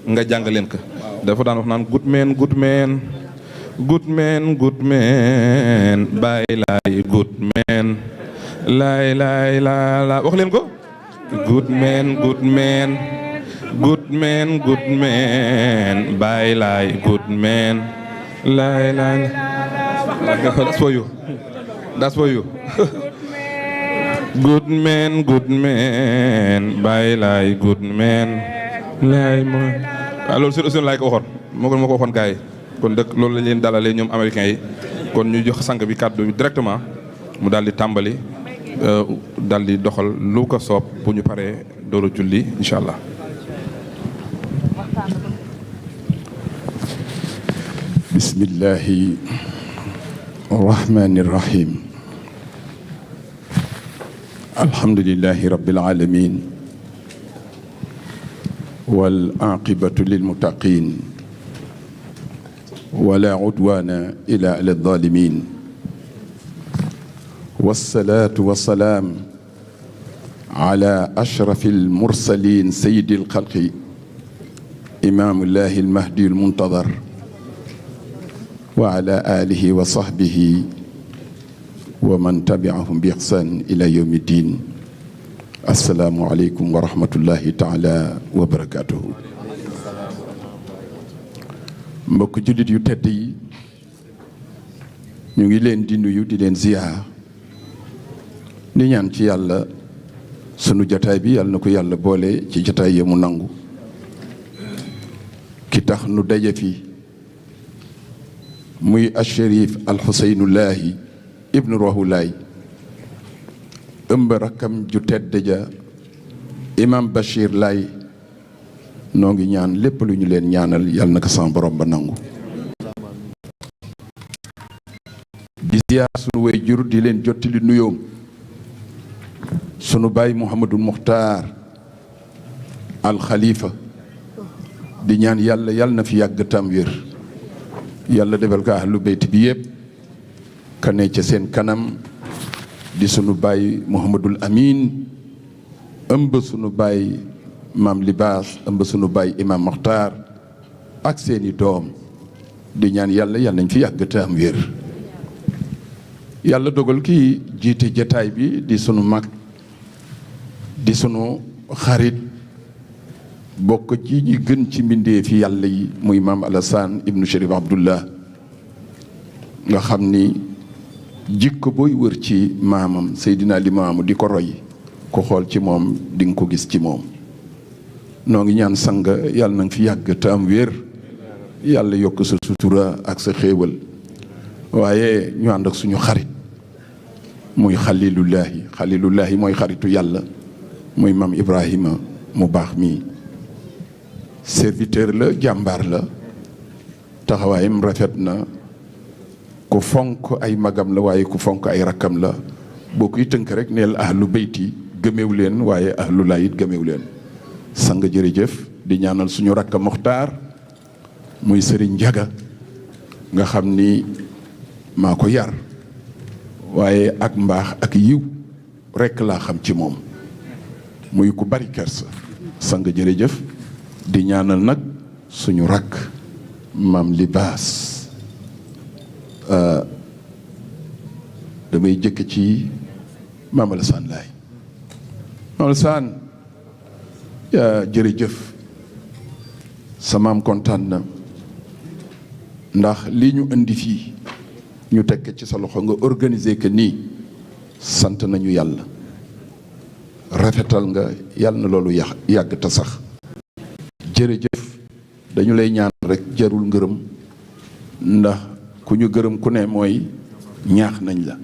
nga jàngal leen ko dafa daan wax naan good man good man good man good man Baye Laye good man laay laay la wax leen ko good man good man good man good man Baye Laye good man laay laay that's for you that's for you good man Baye Laye good man laay mooy waaw loolu Cherif Ousseynou Laye ko waxoon moo ko waxoon gars yi kon dëkk loolu lañ leen dalalee ñoom américains yi kon ñu jox sang bi kàddu bi directement mu daal di tàmbali daal di doxal lu ko soob bu ñu paree dooru julli incha allah. bismillahi rahmani rahim alhamdulillahi rabbil alamin والعاقبة للمتقين ولا عدوان إلا على الظالمين والصلاة والسلام على أشرف المرسلين سيد الخلق إمام الله المهدي المنتظر وعلى آله وصحبه ومن تبعهم بإحسان إلى يوم الدين السلام عليكم ورحمة الله تعالى وبركاته mbokk jullit yu tedd yi ñu ngi leen di nuyu di leen ziyaar di ñaan ci yàlla sunu jataay bi yàlla na ko yàlla boole ci jataay yi mu nangu ki tax nu daje fi muy Cherif Ousseynou ibnu Rohulaay ëmb rakkam ju tedd ja imam Bachir Laay noo ngi ñaan lépp lu ñu leen ñaanal yàlla na ko sama borom ba nangu di ziyaar sunu way jur di leen jottali nuyoom sunu baay Mouhamadul Muxtaar al Khalifa di ñaan yàlla na fi yàgg tam wér yàlla defal ko ahlu bayt bi yëpp ka ne ca seen kanam di sunu baay Mouhamadul Amin ëmb sunu baay maam Libaas ëmb sunu baay imam Muxtaar ak seeni doom di ñaan yàlla nañ fi yàgg tam wér yàlla dogal kii jiite jataay bi di sunu mag di sunu xarit bokk ci ñi gën ci mbindee fi yàlla yi muy maam Alassane ibnu Cherif Abdullah nga xam ni jikko booy wër ci maamam Seydina Limaamu di ko roy ko xool ci moom di nga ko gis ci moom noo ngi ñaan sang yàlla na nga fi yàgg te am wér yàlla yokk sa sutura ak sa xéewal waaye ñu ànd ak suñu xarit muy xalilullahi mooy xaritu yàlla muy maam Ibrahima mu baax mi serviteur la jàmbaar la taxawaayam rafet na ku fonk ay magam la waaye ku fonk ay rakkam la boo koy tënk rek neel ahlu bayti gëmeew leen waaye ahlu laayit gëmeew leen sang jërëjëf di ñaanal suñu rakka Muxtaar muy Sëriñ Njaga nga xam ni maa ko yar waaye ak mbaax ak yiw rekk laa xam ci moom muy ku bari kersa sang jërëjëf di ñaanal nag suñu rakk maam Libaas damay jëkk ci maam Alassane Laay maam Alassane jërëjëf sa maam kontaan na ndax li ñu indi fii ñu tekk ci sa loxo nga organiser que nii sant nañu yàlla rafetal nga yàlla na loolu yàgg te sax jërëjëf dañu lay ñaan rek jarul ngërëm ndax ku ñu gërëm ku ne mooy ñaax nañ la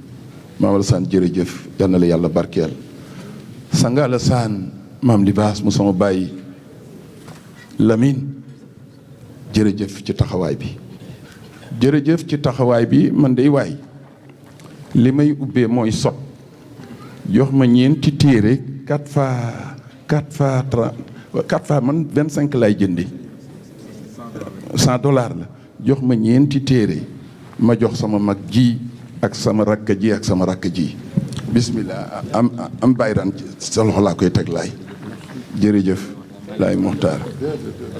maam Alassane jërëjëf yal na la yàlla barkeel sanga Alassane maam Libaas mu sama bàyyi Lamine jërëjëf ci taxawaay bi jërëjëf ci taxawaay bi man day waay li may ubbee mooy sot jox ma ñeenti téere 4 fois man 25 lay jëndi $100 la jox ma ñeenti téere ma jox sama mag ji ak sama rakk ji ak sama rakk ji bismillah am bayran sa loxo laa koy teg laay jërëjëf laay Muxtaar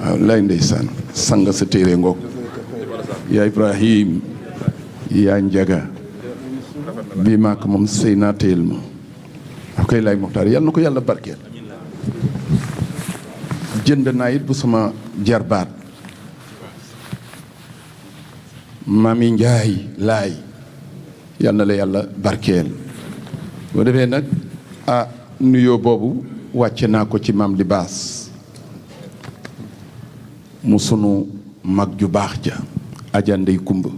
waaw laay ndeysaan sang sa téere ngoog yaa Ibrahim yaa Njaga bii maak moom sëy naa téyel ma ak koy laay Muxtaar yàlla na ko yàlla barkeel jënd naa it bu sama jarbaat Mami Njaay laay yal na la yàlla barkeel boo defee nag nuyoo boobu wàcce naa ko ci maam Libaas mu sunu mag ju baax ja Aja Ndey Kumba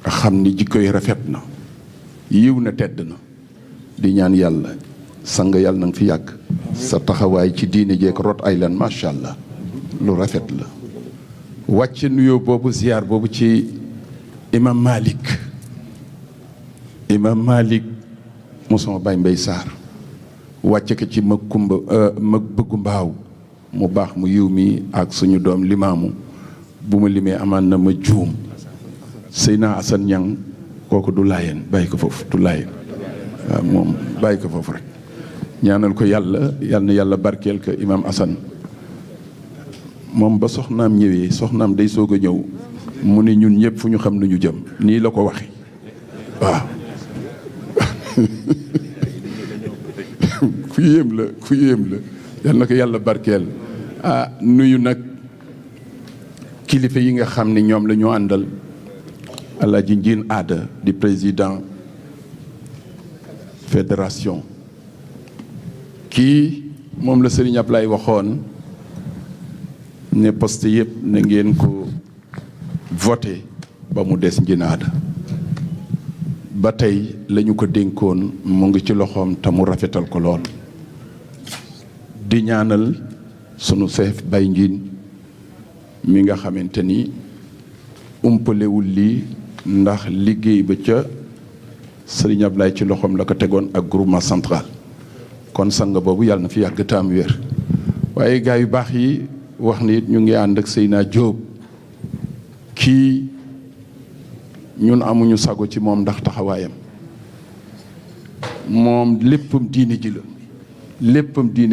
xam ni jikko yi rafet na yiw na tedd na di ñaan yàlla sang yàlla na nga fi yàgg sa taxawaay ci diine jeek Rhode Island macha allah lu rafet la wàcce nuyoo boobu ziyaar boobu ci imam Malik mu sama baay Mbay Saar wàcce ko ci mag bëggu mbaaw mu baax mu yiw mi ak suñu doom limaamu bu ma limee amaan na ma juum Seyna Assane Niang kooku du laayeen bàyyi ko foofu du laayeen waaw moom bàyyi ko foofu rek ñaanal ko yàlla yal na yàlla barkeel ko Imam Assane moom ba soxnaam ñëwee soxnaam day soog a ñëw mu ne ñun ñëpp fu ñu xam nañu jëm nii la ko waxe waaw ku yéem la yal na ko yàlla barkeel nuyu nag kilifa yi nga xam ne ñoom la ñu àndal Alaaji Njiin Aada di président fédération kii moom la Serigne Ablaye waxoon ne poste yëpp na ngeen ko voté ba mu des Njiin Aada ba tey lañu ko dénkoon mu ngi ci loxoom te mu rafetal ko lool di ñaanal sunu chef Baye Njiin mi nga xamante ni umpalewul lii ndax liggéey ba ca Serigne Ablaye ci loxoom la ko tegoon ak groupement central kon sang boobu yàlla na fi yàgg taam wér waaye gaa yu baax yi wax ni ñu ngi ànd ak Seyna Diop kii ñun amuñu sago ci moom ndax taxawaayam moom léppam diine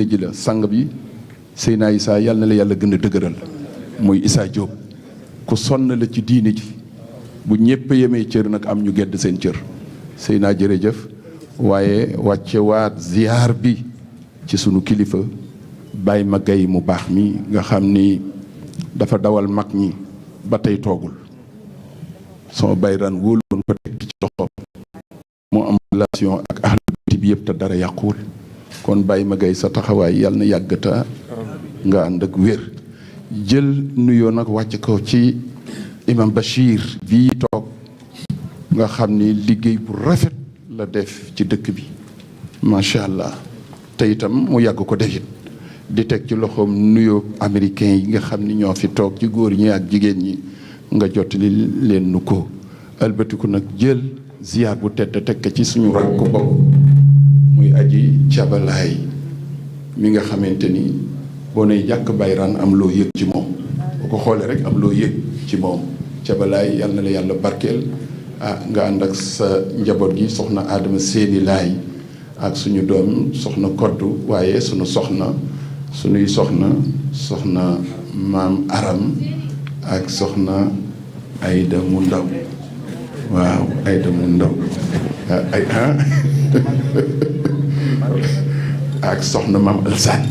ji la sang bi Seyna Issa yàlla na la yàlla gën a dëgëral muy Issa Diop ku sonn la ci diine ji bu ñëpp yemee cër nag am ñu gedd seen cër Seyna jërëjëf waaye wàcce waat ziar bi ci sunu kilifa Baye Magay mu baax mi nga xam ni dafa dawal mag ñi ba tey toogul sama bayran wóolu woon ko teg ci loxoom mu am relation ak ahlu bayti bi yëpp te dara yàquwul kon Baye Magay sa taxawaay yàlla na yàggata nga ànd ak wér jël nuyoo nag wàcc ko ci imam Bachir bii toog nga xam ni liggéey bu rafet la def ci dëkk bi macha allah te itam mu yàgg ko defit di teg ci loxoom nuyoo américain yi nga xam ni ñoo fi toog ci góor ñi ak jigéen ñi nga jottali leen nu ko albatiku nag jël ziar bu tedd teg ci suñu rakk bopp muy aji cabalaay mi nga xamante ni boo ne jàkk bayraan am loo yëg ci moom boo ko xoolee rek am loo yëg ci moom cabalaay yal na la yàlla barkeel nga ànd ak sa njaboot gi soxna Adama Seeni Laay ak suñu doom soxna koddu waaye suñuy soxna maam Aram ak soxna Ayda mu ndaw waaw Ayda mu ndaw ak soxna maam Alsaan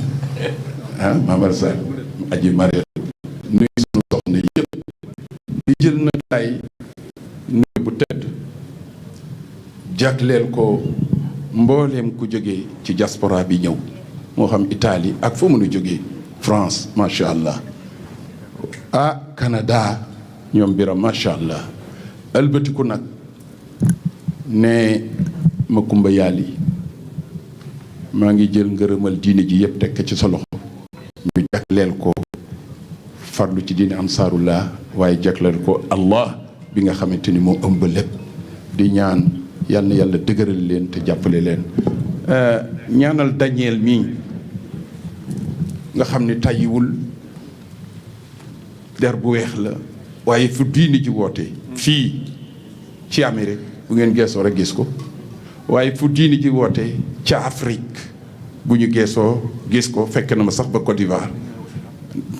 maam Alsaan aji Mariam nuyu suñu soxna yëpp di jël na tay nuyu bu tedd jagleel ko mbooleem ku jógee ci diaspora bi ñëw moo xam Italie ak foo mën a jógee France macha allah Canada ñoom biram macha allah ëlbatiku nag ne ma kumba yàlli maa ngi jël ngërëmal diine ji yëpp tekk ci sa loxo ñu jagleel ko farlu ci diine ansaarullah waaye jagleel ko Allah bi nga xamante ni moo ëmb lépp di ñaan yal na yàlla dëgëral leen te jàppale leen ñaanal Daniel mii nga xam ni tàyyiwul der bu weex la waaye fu diini ji woote fii ci Amérique bu ngeen geesoo rek gis ko waaye fu diini ji woote ca Afrique bu ñu geesoo gis ko fekk na ma sax ba Côte d'Ivoire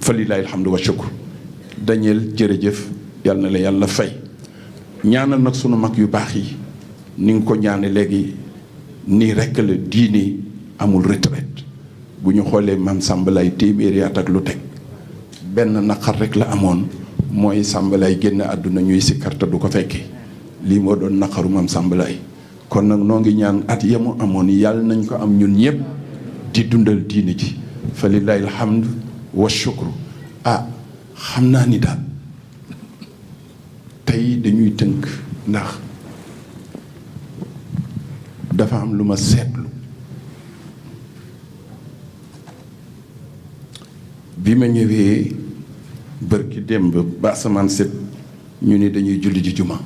fa lillahi alhamdu wa shukr Daniel jërëjëf yàlla na la yàlla fay ñaanal nag sunu mag yu baax yi ni nga ko ñaane léegi nii rekk la diini amul retraite bu ñu xoolee maam Sàmbalaay téeméeri at ak lu teg benn naqar rek la amoon mooy Sàmbalaay génn àdduna ñuy sikkar te du ko fekkee lii moo doon naqaru maam Sàmbalaay kon nag noo ngi ñaan at yamu amoon yàlla nañ ko am ñun ñëpp di dundal diini ji fa lillahi alhamdu wa shukru xam naa ni daal tey dañuy tënk ndax dafa am lu ma seetlu bi ma ñëwee bërki démb ba asamaan set ñu ni dañuy julli ji juma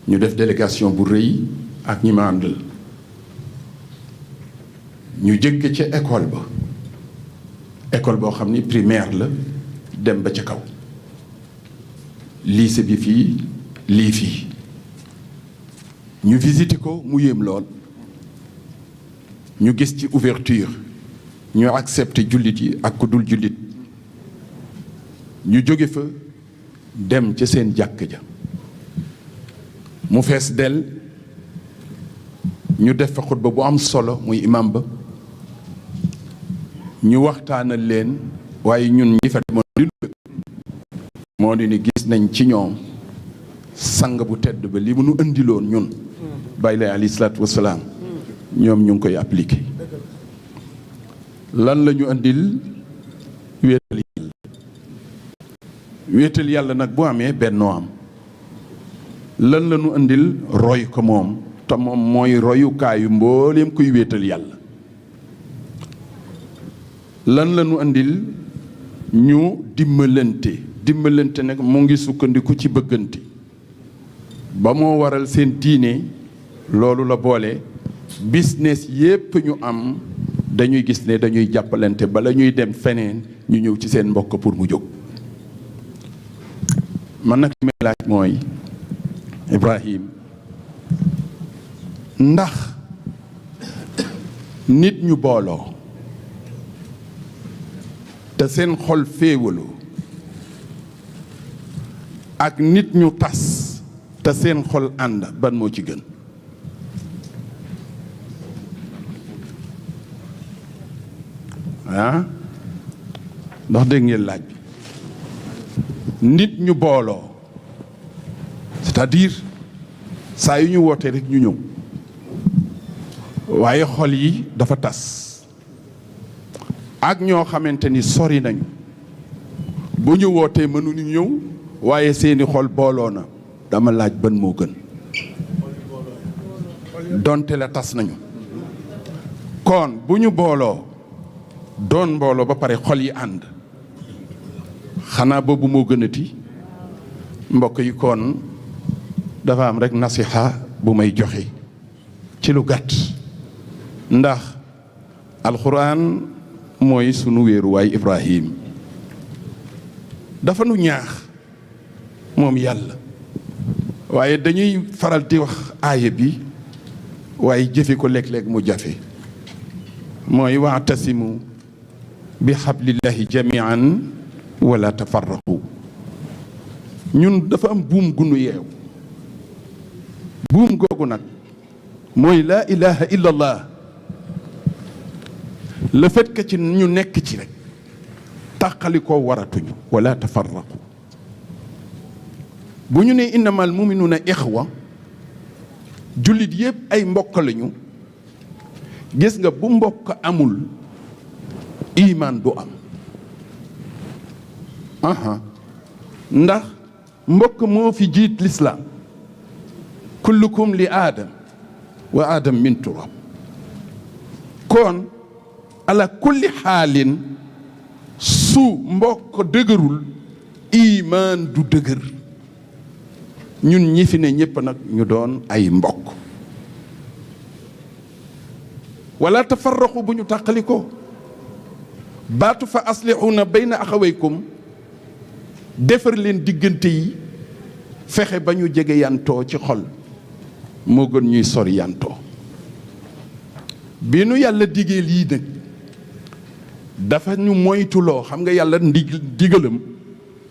ñu def délégation bu rëy ak ñi ma àndal ñu jëkk ca école ba école boo xam ni primaire la dem ba ca kaw lycée bi fii lii fii ñu visité ko mu yéem lool ñu gis ci ouverture ñu accepté jullit yi ak ku dul jullit ñu jóge fa dem ca seen jàkk ja mu fees del ñu def fa xutba bu am solo muy imam ba ñu waxtaanal leen waaye ñun ñi fa demoon li moo di ni gis nañ ci ñoom sang bu tedd ba li mu nu indiloon ñun bàyyi lay alayhi salaatu wasalaam ñoom ñu ngi koy appliqué lan la ñu indil wéetal yàlla wéetal yàlla nag bu amee bennoo am lan la ñu indil roy ko moom te moom mooy royukaayu mbooleem kuy wéetal yàlla lan la ñu indil ñu dimbalante nag mu ngi sukkandiku ci bëggante ba moo waral seen diine loolu la boole business yépp ñu am dañuy gis ne dañuy jàppalante bala ñuy dem feneen ñu ñëw ci seen mbokk pour mu jóg man nag li may laaj mooy Ibrahim ndax nit ñu booloo te seen xol féewaloo ak nit ñu tas te seen xol ànd ban moo ci gën ah ndax dégg ngeen laaj bi nit ñu booloo c'est-à-dire saa yu ñu wootee rek ñu ñëw waaye xol yi dafa tas ak ñoo xamante ni sori nañu bu ñu wootee mënuñu ñëw waaye seeni xol booloo na dama laaj ban moo gën donte la tas nañu kon bu ñu booloo doon mbooloo ba pare xol yi ànd xanaa boobu moo gënati mbokk yi kon dafa am rek nasiha bu may joxe ci lu gàtt ndax alxuraan mooy sunu wéeruwaay Ibrahim dafa nu ñaax moom yàlla waaye dañuy faral di wax aaya bi waaye jëfe ko léeg-léeg mu jafe mooy wa'tasimu bi hablillahi jamian wala tafarraqu ñun dafa am buum gunu yeew buum googu nag mooy laa ilaha illa allah le fait que ci ñu nekk ci rek tàqali koo waratuñu wala tafarraqu bu ñu nee innamal muminuuna ixwa jullit yépp ay mbokk lañu gis nga bu mbokk amul iman du am aha ndax mbokk moo fi jiit lislaam kullukum li aadam wa aadam min turab kon ala kulli xaalin su mbokk dëgërul iman du dëgër ñun ñi fi ne ñépp nag ñu doon ay mbokk wala tafarraqu bu ñu tàqali ko baatu fa aslixuuna bayna axawaykum defar leen diggante yi fexe ba ñu jege yantoo ci xol moo gën ñuy sori yantoo bi nu yàlla digee lii nag dafa ñu moytuloo xam nga yàlla digalam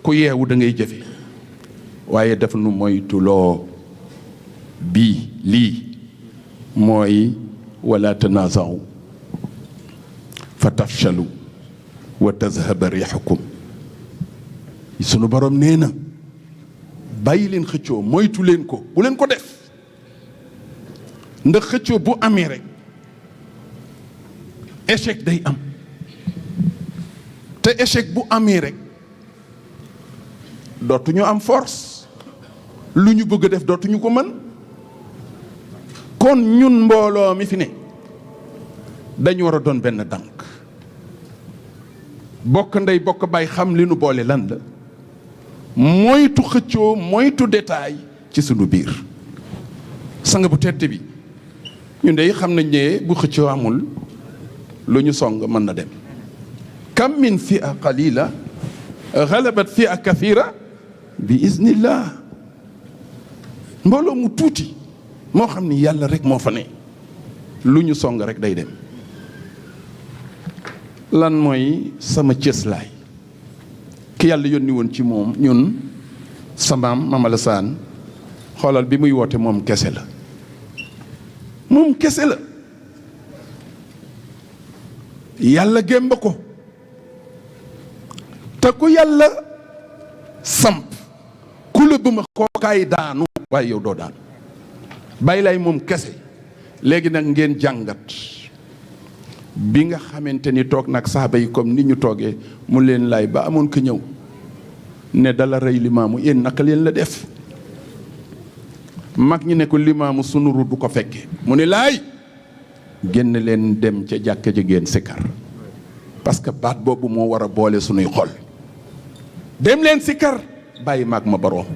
ku yeewu da ngay jëfe waaye dafa nu moytuloo bii lii mooy wala tanaazaw fa tafshalu wa tazhaba riixukum sunu borom nee na bàyyi leen xëccoo moytu leen ko bu leen ko def ndax xëccoo bu amee rek échec day am te échec bu amee rek dootuñu am force lu ñu bëgg a def dootuñu ko mën kon ñun mbooloo mi fi ne dañu war a doon benn dànk bokk ndey bokk baay xam li nu boole lan la moytu xëccoo moytu détail ci sunu biir sang bu tedd bi ñu ndey xam nañ ne bu xëccoo amul lu ñu song mën na dem kam min fi'a qalila ghalabat fi'a kathira bi iznillah mbooloo mu tuuti moo xam ni yàlla rek moo fa ne lu ñu song rek day dem. lan mooy sama cëslaay ki yàlla yónni woon ci moom ñun sa maam Mame Alassane xoolal bi muy woote moom kese la moom kese la yàlla gémba ko te ku yàlla samp ku la bu ma kookaay daanu waaye yow doo daanu bàyyi lay moom kese. léegi nag ngeen jàngat bi nga xamante ni toog nag saaba yi comme ni ñu toogee mu leen lay ba amoon ko ñëw ne dala rey limaamu yéen naka leen la def mag ñi ne ko limaamu sunu ru du ko fekke mu ne laay génn leen dem ca jàkka ja ngeen sikkar parce que baat boobu moo war a boole sunuy xol dem leen sikkar bàyyi maag ma baroom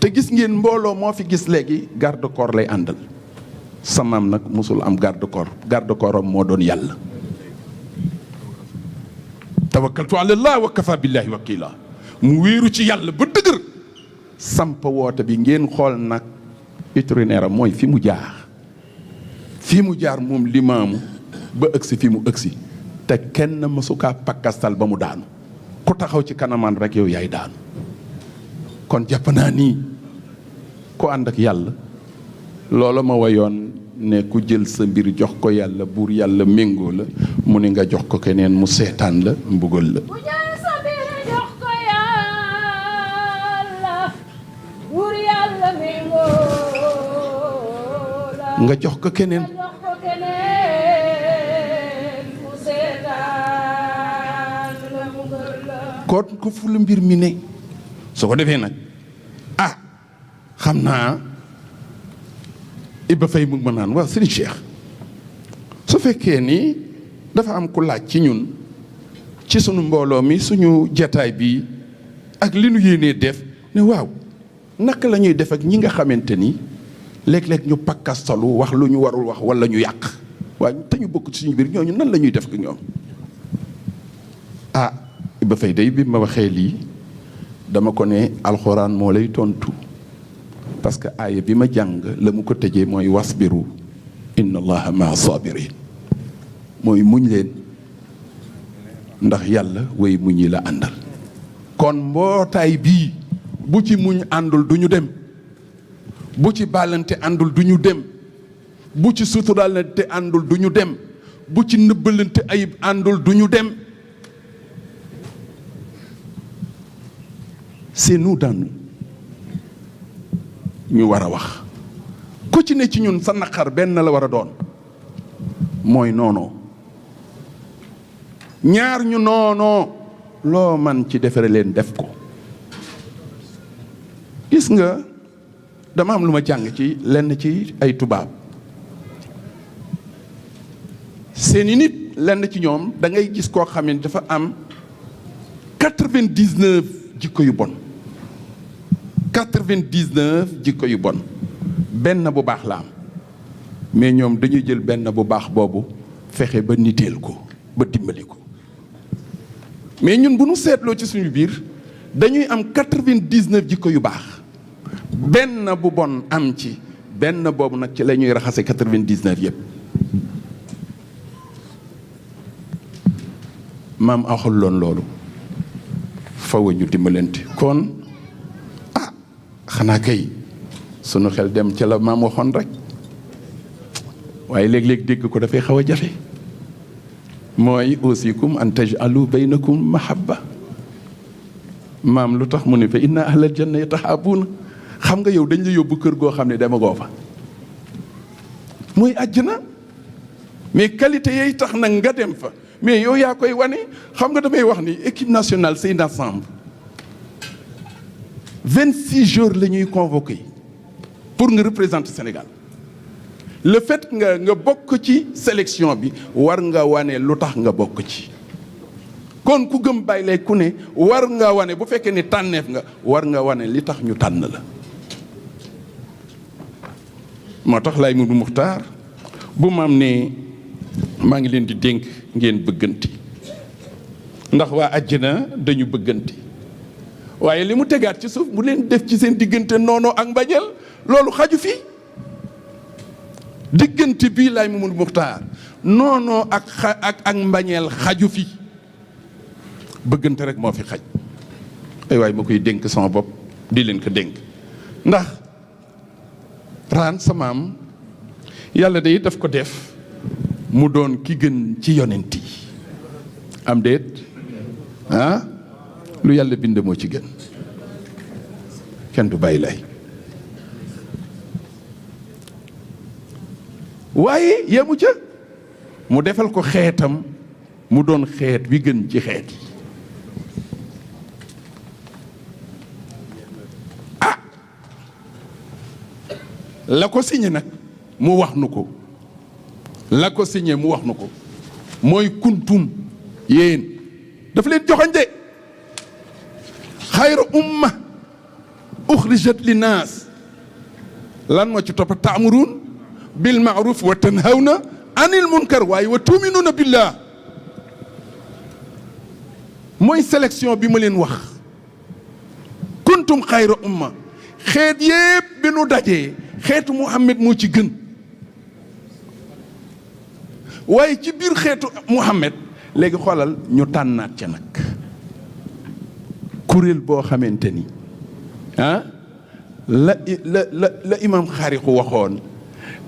te gis ngeen mbooloo moo fi gis léegi garde corps lay àndal samaam nag musul am garde corps am moo doon yàlla tawakkaltu ala allah wa kafa billahi wakila mu wéeru ci yàlla ba dëgër samp woote bi ngeen xool nag itinéraire am mooy fi mu jaar moom limaamu ba ëgsi fi mu ëgsi te kenn mësukaa pakkastal ba mu daanu ku taxaw ci kanamaan rek yow yaay daanu kon jàpp naa nii ku ànd ak yàlla loolu ma wayoon ne ku jël sa mbir jox ko yàlla buur yàlla méngoo la mu ni nga jox ko keneen mu seetaan la mbugal la nga jox ko keneen kon ko fu la mbir mi ne su ko defee nag xam naa Iba Faye mu ngi ma naan waaw Serigne Cheikh su fekkee ni dafa am ku laaj ci ñun ci sunu mbooloo mi suñu jataay bi ak li nu yéenee def ne waaw naka la ñuy def ak ñi nga xamante ni léeg-léeg ñu pakkastalu wax lu ñu warul wax wala ñu yàq waaye te ñu bokk ci suñu biir ñooñu nan la ñuy def ak ñoom Iba Faye day bi ma waxee lii dama ko ne alxuraan moo lay tontu parce que aaya bi ma jàng la mu ko tëjee mooy wasbiru inna allaha maa sabirin mooy muñ leen ndax yàlla way muñ yi la àndal kon mbootaay bii bu ci muñ àndul du ñu dem bu ci bàllante àndul du ñu dem bu ci suturalante àndul du ñu dem bu ci nëbbalante ayib àndul du ñu dem c'est nous dans nous ñu war a wax ku ci ne ci ñun sa naqar benn la war a doon mooy noonoo ñaar ñu noonoo loo man ci defare leen def ko gis nga dama am lu ma jàng ci lenn ci ay tubaab seeni nit lenn ci ñoom da ngay gis koo xam ne dafa am 99 jikko yu bon 99 jikko yu bon benn bu baax la am mais ñoom dañuy jël benn bu baax boobu fexe ba niteel ko ba dimbali ko mais ñun bu nu seetloo ci suñu biir dañuy am 99 jikko yu baax benn bu bon am ci benn boobu nag ci la ñuy raxase 99 yëpp maam axul loon loolu faw ñu dimbalante kon xanaa kay sunu xel dem ca la maam waxoon rek waaye léeg-léeg dégg ko dafay xaw a jafe mooy usikum an taj'alu baynakum mahabba maam lu tax mu ne fa inna ahlal janna yatahabuna xam nga yow dañ la yóbbu kër goo xam ne dama goo fa muy àjjana mais qualité yay tax nag nga dem fa mais yow yaa koy wane xam nga damay wax ni équipe nationale c'est un ensemble 26 jours la ñuy convoqué pour nga représenter Sénégal le fait nga bokk ci sélection bi war nga wane lu tax nga bokk ci kon ku gëm bàyyi lay ku ne war nga wane bu fekkee ni tànneef nga war nga wane li tax ñu tànn la moo tax lay Mudu Muxtaar bu maam ne maa ngi leen di dénk ngeen bëgganti ndax waa àjjana dañu bëggante waaye li mu tegaat ci suuf mu leen def ci seen diggante noonoo ak mbañeel loolu xaju fi diggante bii laay Mamadou Muxtaar noonoo ak mbañeel xaju fi bëggante rek moo fi xaj ay waay ma koy dénk sama bopp di leen ko dénk ndax raan samaam yàlla day daf ko def mu doon ki gën ci yonent yi am déet ah lu yàlla bind moo ci gën kenn du bàyyi lay waaye yemu ca mu defal ko xeetam mu doon xeet wi gën ci xeet yi la ko signé nag mu wax nu ko la ko signé mu wax nu ko mooy kuntum yéen dafa leen joxoñ de xayru umma uxrijat linnaas lan moo ci topp taamuruun bil maaruf wa tanhawna anil munkar waaye wa tuminuuna billah mooy sélection bi ma leen wax kuntum xayru umma xeet yépp bi nu dajee xeetu Muhammad moo ci gën waaye ci biir xeetu Muhammad léegi xoolal ñu tànnaat ca nag kuréel boo xamante ni ah la imam xaariqu waxoon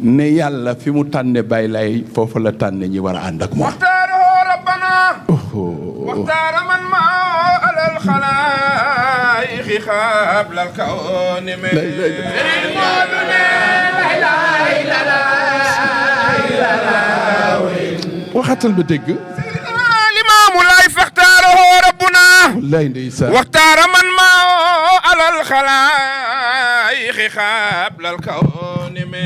ne yàlla fi mu tànne Baay Laay foofu la tànne ñi war a ànd ak moom waxtaaroo rabbana waxtaara man ma alal xalaayiqi xablal kawni me waxatal ba dégg limaamu laay faxtaaroo rabbuna wallaay ndeysaan waxtaara man ma alal xalaayiqi xablal kawni me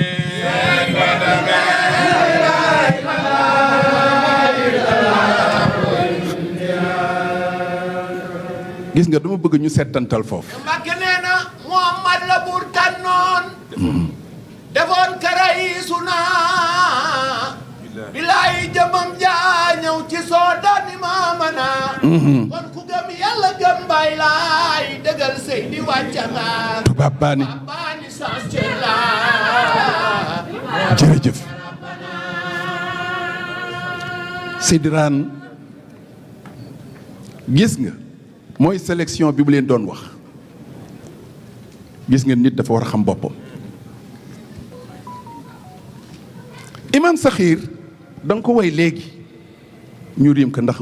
gis nga dama bëgg ñu settantal foofu Mbàkke nee na Muhammad la buur tànnoon defoon karayiisuna bilaay jëmam jaa ñëw ci soodaan imaamana kon ku gëm yàlla gëm Baay Laay dëggal sëy di wàccana tubaab baani sans cër la jërëjëf Sidiraan gis nga mooy sélection bi mu leen doon wax gis nga nit dafa war a xam boppam imam Saxiir da nga ko way léegi ñu riim ko ndax